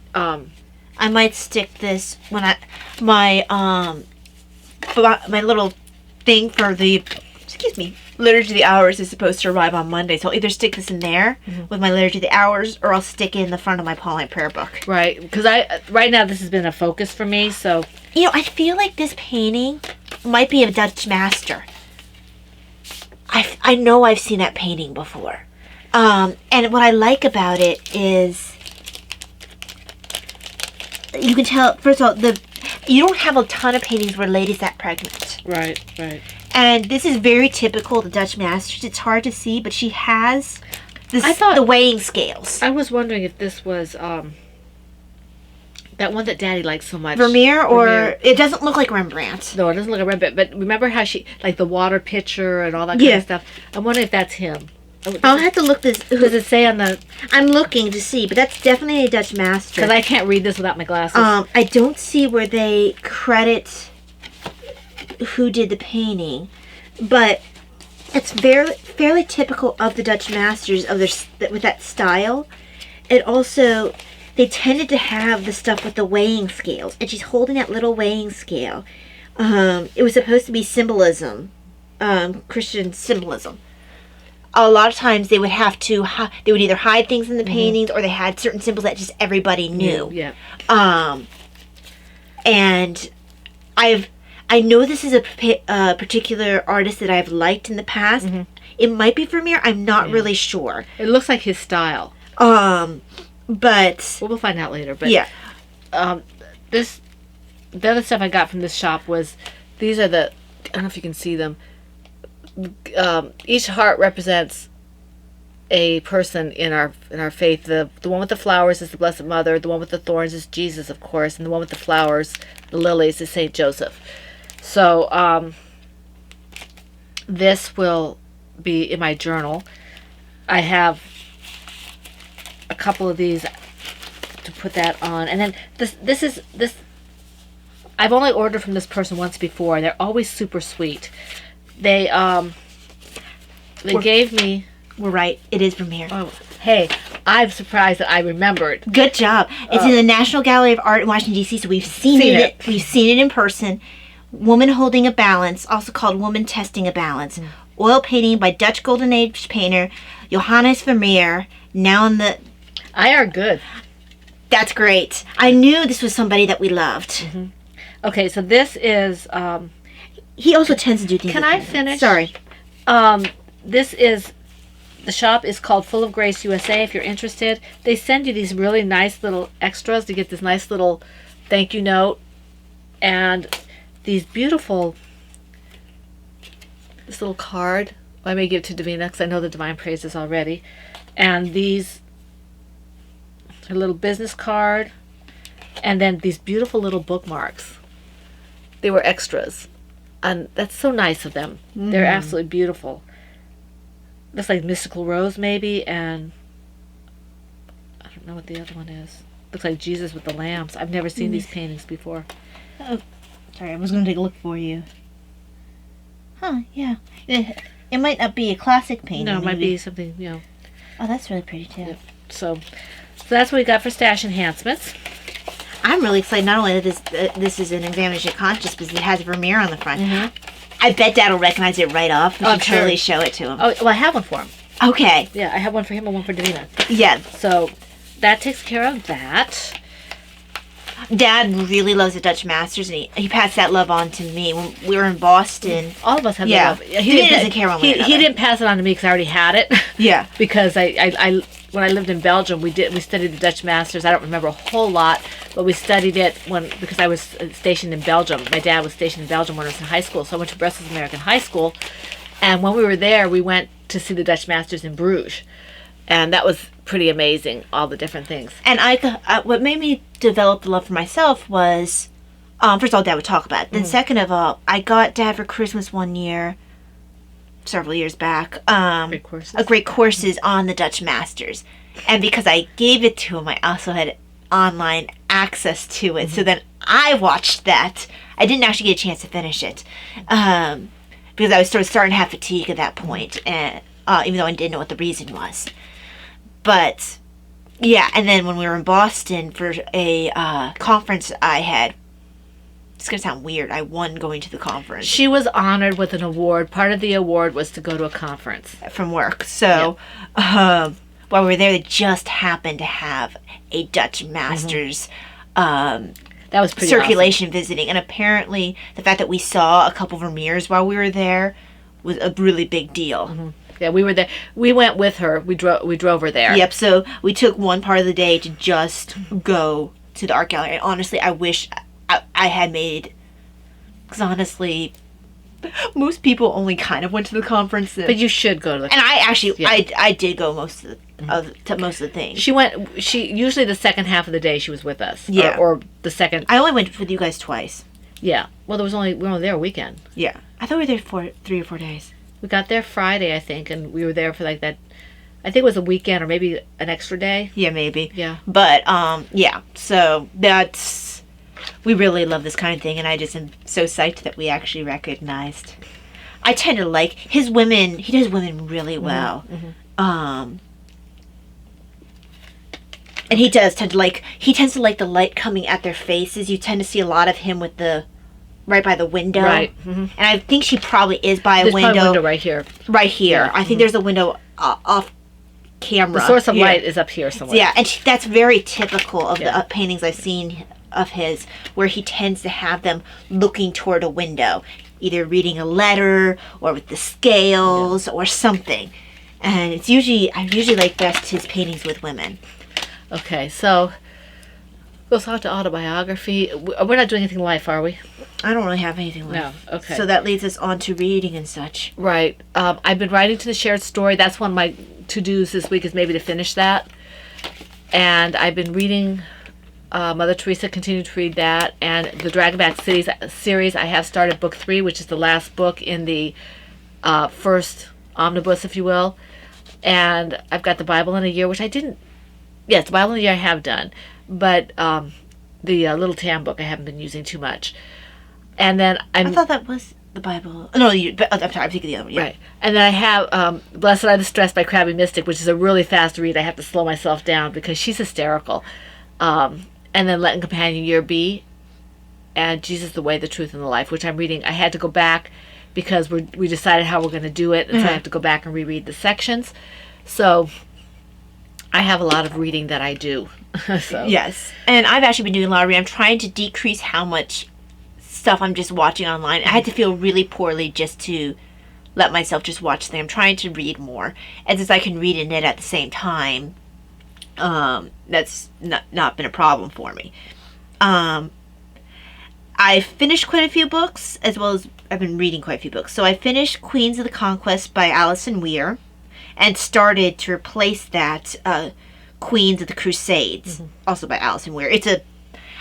I might stick this when my little thing for the excuse me, Liturgy of the Hours is supposed to arrive on Monday, so I'll either stick this in there with my Liturgy of the Hours, or I'll stick it in the front of my Pauline prayer book. Right, because right now this has been a focus for me, so... You know, I feel like this painting might be a Dutch master. I know I've seen that painting before. And what I like about it is... You can tell, first of all, you don't have a ton of paintings where ladies that pregnant. Right. And this is very typical of the Dutch masters. It's hard to see, but she has the weighing scales. I was wondering if this was that one that Daddy likes so much. Vermeer, or it doesn't look like Rembrandt. No, it doesn't look like Rembrandt. But remember how she, like the water pitcher and all that kind of stuff? I'm wondering if that's him. I'll have to look this. Does it say on the... I'm looking to see, but that's definitely a Dutch master. Because I can't read this without my glasses. I don't see where they credit who did the painting, but it's fairly typical of the Dutch masters of with that style. It also, they tended to have the stuff with the weighing scales, and she's holding that little weighing scale. It was supposed to be symbolism, Christian symbolism. A lot of times they would have to, they would either hide things in the paintings, or they had certain symbols that just everybody knew. Yeah. And I know this is a particular artist that I've liked in the past. It might be Vermeer. I'm not really sure. It looks like his style. But we'll find out later. But yeah. The other stuff I got from this shop was, these are I don't know if you can see them. Each heart represents a person in our faith. The one with the flowers is the Blessed Mother. The one with the thorns is Jesus, of course, and the one with the flowers, the lilies, is Saint Joseph. So this will be in my journal. I have a couple of these to put that on, and then this. I've only ordered from this person once before. They're always super sweet. They gave me... We're right. It is Vermeer. Oh, hey, I'm surprised that I remembered. Good job. It's in the National Gallery of Art in Washington, D.C., so we've seen it. We've seen it in person. Woman Holding a Balance, also called Woman Testing a Balance. Oil painting by Dutch Golden Age painter Johannes Vermeer. Now in the... I are good. That's great. I knew this was somebody that we loved. Okay, so this is... he also tends to do things... Can I finish? Sorry. This is... The shop is called Full of Grace USA. If you're interested, they send you these really nice little extras to get this nice little thank you note, and these beautiful, this little card. I may give to Davina because I know the Divine Praises already, and these, a little business card, and then these beautiful little bookmarks. They were extras, and that's so nice of them. They're absolutely beautiful. Looks like Mystical Rose, maybe, and I don't know what the other one is. Looks like Jesus with the lambs. I've never seen these paintings before. Oh, sorry, I was going to take a look for you. Huh, yeah. It might not be a classic painting. No, it might be something, you know. Oh, that's really pretty, too. Yep. So that's what we got for Stash Enhancements. I'm really excited, not only that this is an Examination of Conscience, because it has Vermeer on the front. I bet Dad will recognize it right off. We should totally show it to him. Oh, well, I have one for him. Okay. Yeah, I have one for him and one for Davina. Yeah. So that takes care of that. Dad really loves the Dutch Masters, and he passed that love on to me when we were in Boston. All of us have that love. He doesn't care one way or another. He didn't pass it on to me because I already had it. Yeah. Because I when I lived in Belgium, we studied the Dutch Masters. I don't remember a whole lot, but we studied it because I was stationed in Belgium. My dad was stationed in Belgium when I was in high school, so I went to Brussels American High School. And when we were there, we went to see the Dutch Masters in Bruges, and that was pretty amazing. All the different things. And what made me develop the love for myself was, first of all, Dad would talk about it. Then second of all, I got Dad for Christmas one year, several years back, great courses on the Dutch Masters. And because I gave it to him, I also had online access to it. So then I watched that. I didn't actually get a chance to finish it, because I was sort of starting to have fatigue at that point, and even though I didn't know what the reason was. But yeah, and then when we were in Boston for a conference I had, it's going to sound weird, I won going to the conference. She was honored with an award. Part of the award was to go to a conference. From work. So, while we were there, they just happened to have a Dutch Masters That was pretty circulation visiting. And apparently, the fact that we saw a couple Vermeers while we were there was a really big deal. Yeah, we were there. We went with her. We drove her there. Yep, so we took one part of the day to just go to the art gallery. And honestly, I wish I had made... Because honestly, most people only kind of went to the conference. But you should go to the And I actually, Yeah. I did go most of to most of the things. She usually the second half of the day she was with us. Yeah. Or the second. I only went with you guys twice. Yeah. Well, we were only there a weekend. Yeah. I thought we were there for 3 or 4 days. We got there Friday, I think, and we were there for like that. I think it was a weekend or maybe an extra day. Yeah, maybe. Yeah. But, yeah. So, that's... We really love this kind of thing, and I just am so psyched that we actually recognized. I tend to like... His women... He does women really well. And he does tend to like... He tends to like the light coming at their faces. You tend to see a lot of him with the... Right by the window. Right. And I think she probably is by There's a probably window. a window right here. Right here. Yeah. I think there's a window off camera. The source of Yeah. light is up here somewhere. Yeah, and that's very typical of Yeah. the paintings I've seen of his, where he tends to have them looking toward a window, either reading a letter or with the scales or something. And I usually like best his paintings with women. Okay, so goes on to autobiography. We're not doing anything life, are we? I don't really have anything left. No. Okay. So that leads us on to reading and such. Right. I've been writing to the shared story. That's one of my to-dos this week is maybe to finish that. And I've been reading Mother Teresa, continued to read that. And the Dragonback Cities series, I have started book 3, which is the last book in the first omnibus, if you will. And I've got the Bible in a Year, which I didn't... Yes, the Bible in a Year I have done. But the Little Tam book I haven't been using too much. And then I thought that was the Bible. No, I'm sorry, I'm thinking the other one. Yeah. Right. And then I have Blessed Are the Stressed by Crabby Mystic, which is a really fast read. I have to slow myself down because she's hysterical. And then Letting Companion Year B and Jesus, the Way, the Truth, and the Life, which I'm reading. I had to go back because we decided how we're going to do it, and so I have to go back and reread the sections. So I have a lot of reading that I do. So. Yes. And I've actually been doing a lot of reading. I'm trying to decrease how much stuff I'm just watching online. I had to feel really poorly just to let myself just watch things. I'm trying to read more. And since I can read and knit at the same time, that's not been a problem for me. I finished quite a few books, as well as I've been reading quite a few books. So I finished Queens of the Conquest by Allison Weir and started to replace that Queens of the Crusades, also by Allison Weir.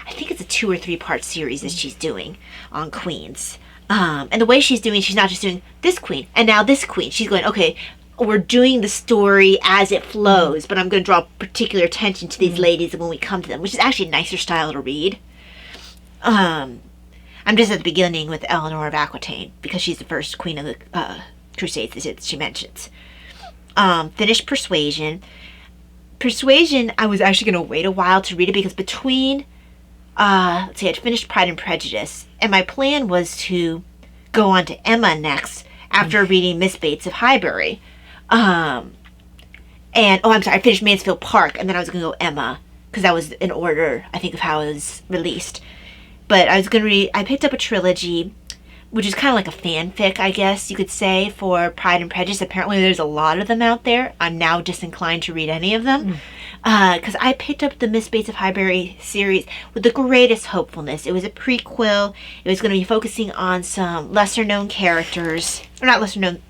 I think it's a 2 or 3 part series that she's doing on queens. And the way she's doing, she's not just doing this queen and now this queen. She's going, okay, we're doing the story as it flows, but I'm going to draw particular attention to these ladies when we come to them, which is actually a nicer style to read. I'm just at the beginning with Eleanor of Aquitaine because she's the first queen of the Crusades that she mentions. Finished Persuasion. Persuasion, I was actually going to wait a while to read it because between... let's see, I'd finished Pride and Prejudice, and my plan was to go on to Emma next after reading Miss Bates of Highbury. I finished Mansfield Park, and then I was going to go Emma, because that was in order, I think, of how it was released. But I was going to read, I picked up a trilogy, which is kind of like a fanfic, I guess you could say, for Pride and Prejudice. Apparently there's a lot of them out there. I'm now disinclined to read any of them. Because I picked up the Miss Bates of Highbury series with the greatest hopefulness. It was a prequel. It was going to be focusing on some lesser-known characters. Or not lesser-known,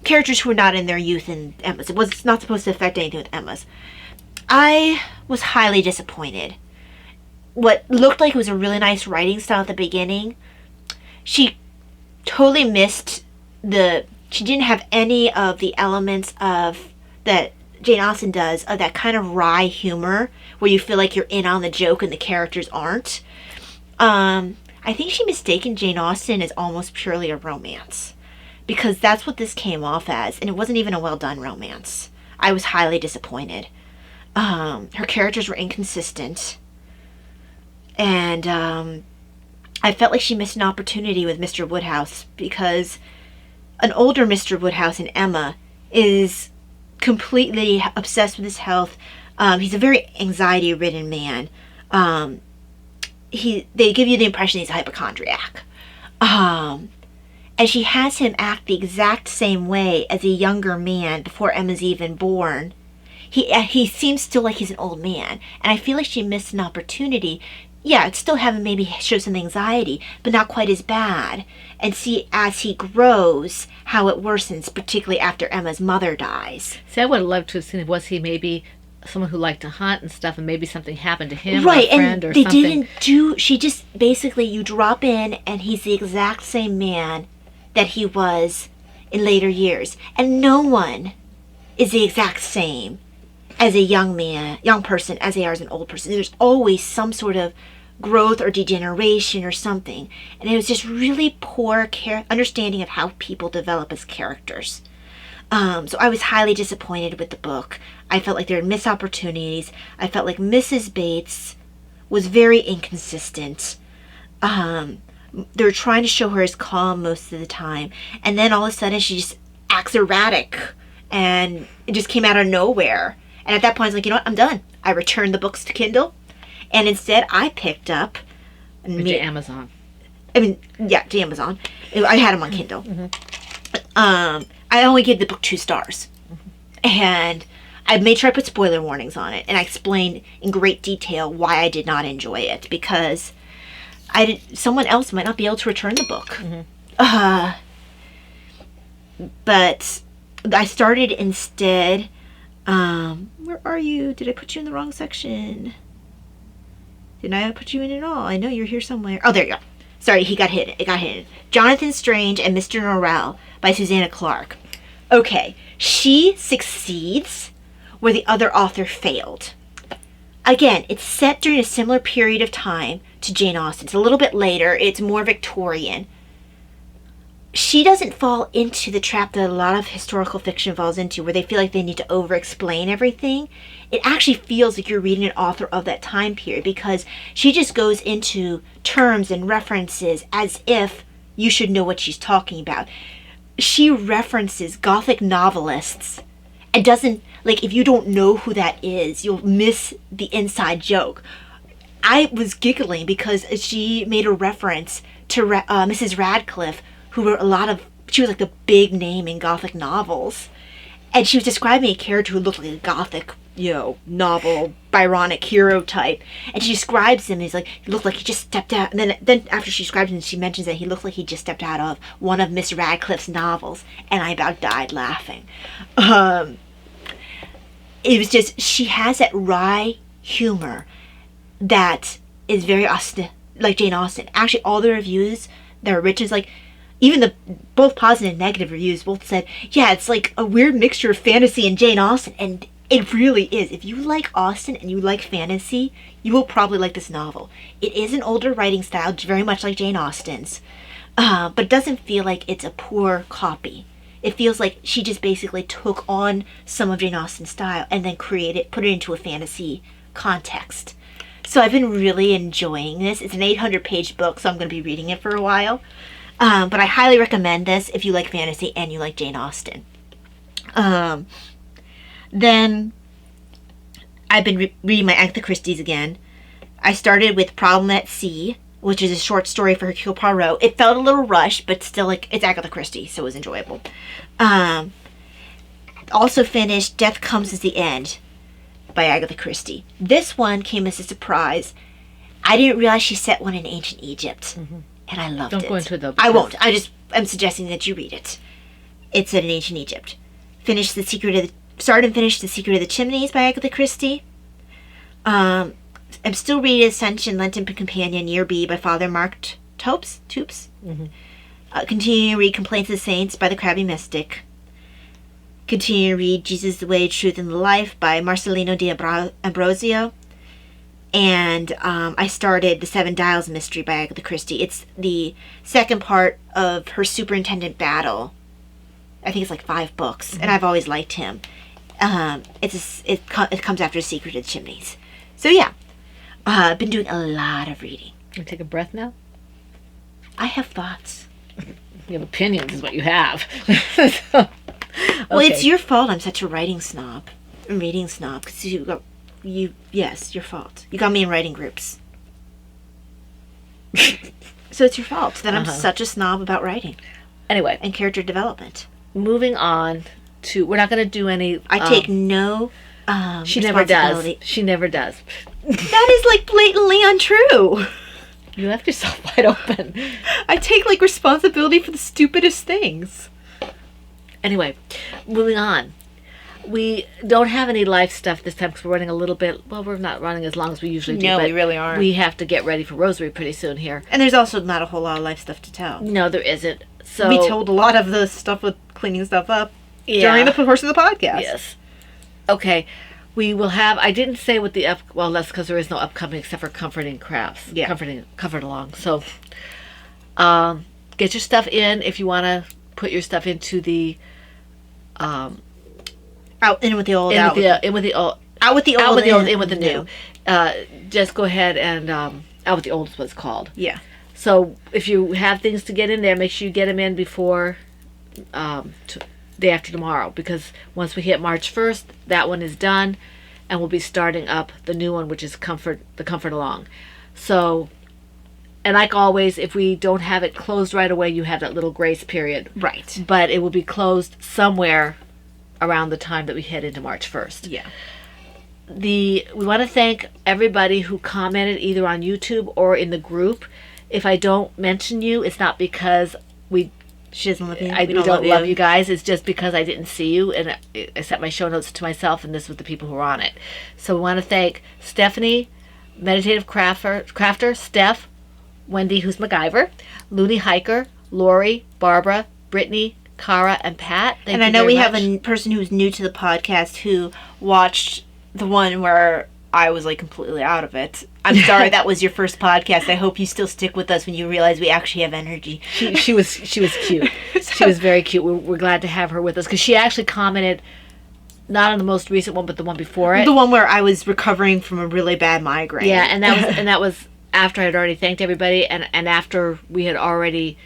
characters who were not in their youth in Emma's. It's not supposed to affect anything with Emma's. I was highly disappointed. What looked like it was a really nice writing style at the beginning, she totally missed she didn't have any of the elements of that Jane Austen does, of that kind of wry humor where you feel like you're in on the joke and the characters aren't. I think she mistaken Jane Austen as almost purely a romance, because that's what this came off as, and it wasn't even a well done romance. I was highly disappointed. Her characters were inconsistent, and I felt like she missed an opportunity with Mr. Woodhouse, because an older Mr. Woodhouse in Emma is completely obsessed with his health. He's a very anxiety-ridden man. They give you the impression he's a hypochondriac. And she has him act the exact same way as a younger man before Emma's even born. He seems still like he's an old man, and I feel like she missed an opportunity. Yeah, it's still have him maybe show some anxiety, but not quite as bad. And see, as he grows, how it worsens, particularly after Emma's mother dies. See, I would have loved to have seen, was he maybe someone who liked to hunt and stuff, and maybe something happened to him, right, or a friend, and or they something. didn't do. She just basically, you drop in, and he's the exact same man that he was in later years, and no one is the exact same as a young person as they are as an old person. There's always some sort of growth or degeneration or something, and it was just really poor understanding of how people develop as characters. So I was highly disappointed with the book. I felt like there were missed opportunities. I felt like Mrs. Bates was very inconsistent. They were trying to show her as calm most of the time, and then all of a sudden she just acts erratic, and it just came out of nowhere. And at that point I was like, you know what, I'm done. I returned the books to Kindle, and instead I picked up to Amazon. To Amazon. I had them on Kindle. I only gave the book 2 stars. And I made sure I put spoiler warnings on it, and I explained in great detail why I did not enjoy it, because someone else might not be able to return the book. But I started instead. Where are you? Did I put you in the wrong section? Did I put you in at all? I know you're here somewhere. Oh, there you go. Sorry, it got hidden. Jonathan Strange and Mr. Norrell by Susanna Clark. Okay, she succeeds where the other author failed. Again, it's set during a similar period of time to Jane Austen. It's a little bit later. It's more Victorian. She doesn't fall into the trap that a lot of historical fiction falls into, where they feel like they need to over-explain everything. It actually feels like you're reading an author of that time period, because she just goes into terms and references as if you should know what she's talking about. She references Gothic novelists and doesn't, like, if you don't know who that is, you'll miss the inside joke. I was giggling because she made a reference to Mrs. Radcliffe, who wrote she was like the big name in Gothic novels. And she was describing a character who looked like a Gothic, novel, Byronic hero type. And she describes him as, like, he looked like he just stepped out. And then after she describes him, she mentions that he looked like he just stepped out of one of Miss Radcliffe's novels. And I about died laughing. It was just, she has that wry humor that is very like Jane Austen. Actually, all the reviews that are written is like, even both positive and negative reviews both said, yeah, it's like a weird mixture of fantasy and Jane Austen. And it really is. If you like Austen and you like fantasy, you will probably like this novel. It is an older writing style, very much like Jane Austen's, but it doesn't feel like it's a poor copy. It feels like she just basically took on some of Jane Austen's style and then put it into a fantasy context. So I've been really enjoying this. It's an 800-page book, so I'm going to be reading it for a while. But I highly recommend this if you like fantasy and you like Jane Austen. Then I've been reading my Agatha Christie's again. I started with Problem at Sea, which is a short story for Hercule Poirot. It felt a little rushed, but still, it's Agatha Christie, so it was enjoyable. Also finished Death Comes at the End by Agatha Christie. This one came as a surprise. I didn't realize she set one in ancient Egypt. And I loved it. Don't go into it, though. I won't. I'm suggesting that you read it. It's set in ancient Egypt. Started and finished The Secret of the Chimneys by Agatha Christie. I'm still reading Ascension Lenten Companion Year B by Father Mark Topes. Continue to read Complaints of the Saints by the Crabby Mystic. Continue to read Jesus, the Way, Truth, and the Life by Marcelino di Ambrosio. And I started The Seven Dials Mystery by Agatha Christie. It's the second part of her Superintendent Battle. I think it's like 5 books, and I've always liked him. It comes after The Secret of the Chimneys. So yeah, I've been doing a lot of reading. You take a breath now? I have thoughts. You have opinions is what you have. Well, it's your fault I'm such a reading snob. Because yes, your fault. You got me in writing groups. So it's your fault that I'm such a snob about writing. Anyway. And character development. Moving on to, we're not going to do any... I take no She never does. She never does. That is, like, blatantly untrue. You left yourself wide open. I take, like, responsibility for the stupidest things. Anyway, moving on. We don't have any life stuff this time because we're running a little bit... Well, we're not running as long as we usually do. No, but we really aren't. We have to get ready for Rosary pretty soon here. And there's also not a whole lot of life stuff to tell. No, there isn't. So we told a lot of the stuff with cleaning stuff up during the course of the podcast. Yes. Okay. We will have... I didn't say what the... Well, that's because there is no upcoming except for Comforting Crafts. Yeah. Comfort Along. So, get your stuff in if you want to put your stuff into the... Out, in with the old, in with the old, in with the new. Just go ahead and out with the old is what it's called. Yeah. So if you have things to get in there, make sure you get them in before day after tomorrow, because once we hit March 1st, that one is done, and we'll be starting up the new one, which is Comfort Along. So, and like always, if we don't have it closed right away, you have that little grace period. Right. But it will be closed somewhere around the time that we head into March 1st. Yeah. We want to thank everybody who commented either on YouTube or in the group. If I don't mention you, it's not because she doesn't love you. We don't love you guys. It's just because I didn't see you, and I set my show notes to myself, and this was the people who were on it. So we want to thank Stephanie, Meditative Crafter, Steph, Wendy, who's MacGyver, Looney Hiker, Lori, Barbara, Brittany, Cara, and Pat. Thank you. And I know we much. have a person who's new to the podcast who watched the one where I was like completely out of it. I'm sorry that was your first podcast. I hope you still stick with us when you realize we actually have energy. She was cute. She was very cute. We're glad to have her with us because she actually commented not on the most recent one, but the one before it. The one where I was recovering from a really bad migraine. Yeah, and that was after I'd already thanked everybody and after we had already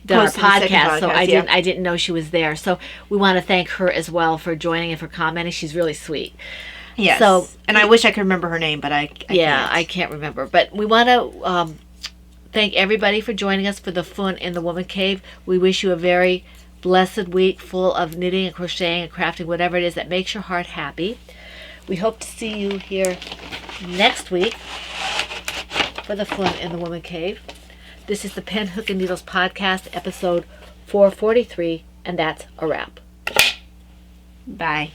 done our podcast, so I didn't know she was there. So we want to thank her as well for joining and for commenting. She's really sweet. Yes. So, and I wish I could remember her name, but I can't. I can't remember. But we want to thank everybody for joining us for the Phn in the Woman Cave. We wish you a very blessed week full of knitting and crocheting and crafting, whatever it is that makes your heart happy. We hope to see you here next week for the Phn in the Woman Cave. This is the Pen, Hook, and Needles podcast, episode 443, and that's a wrap. Bye.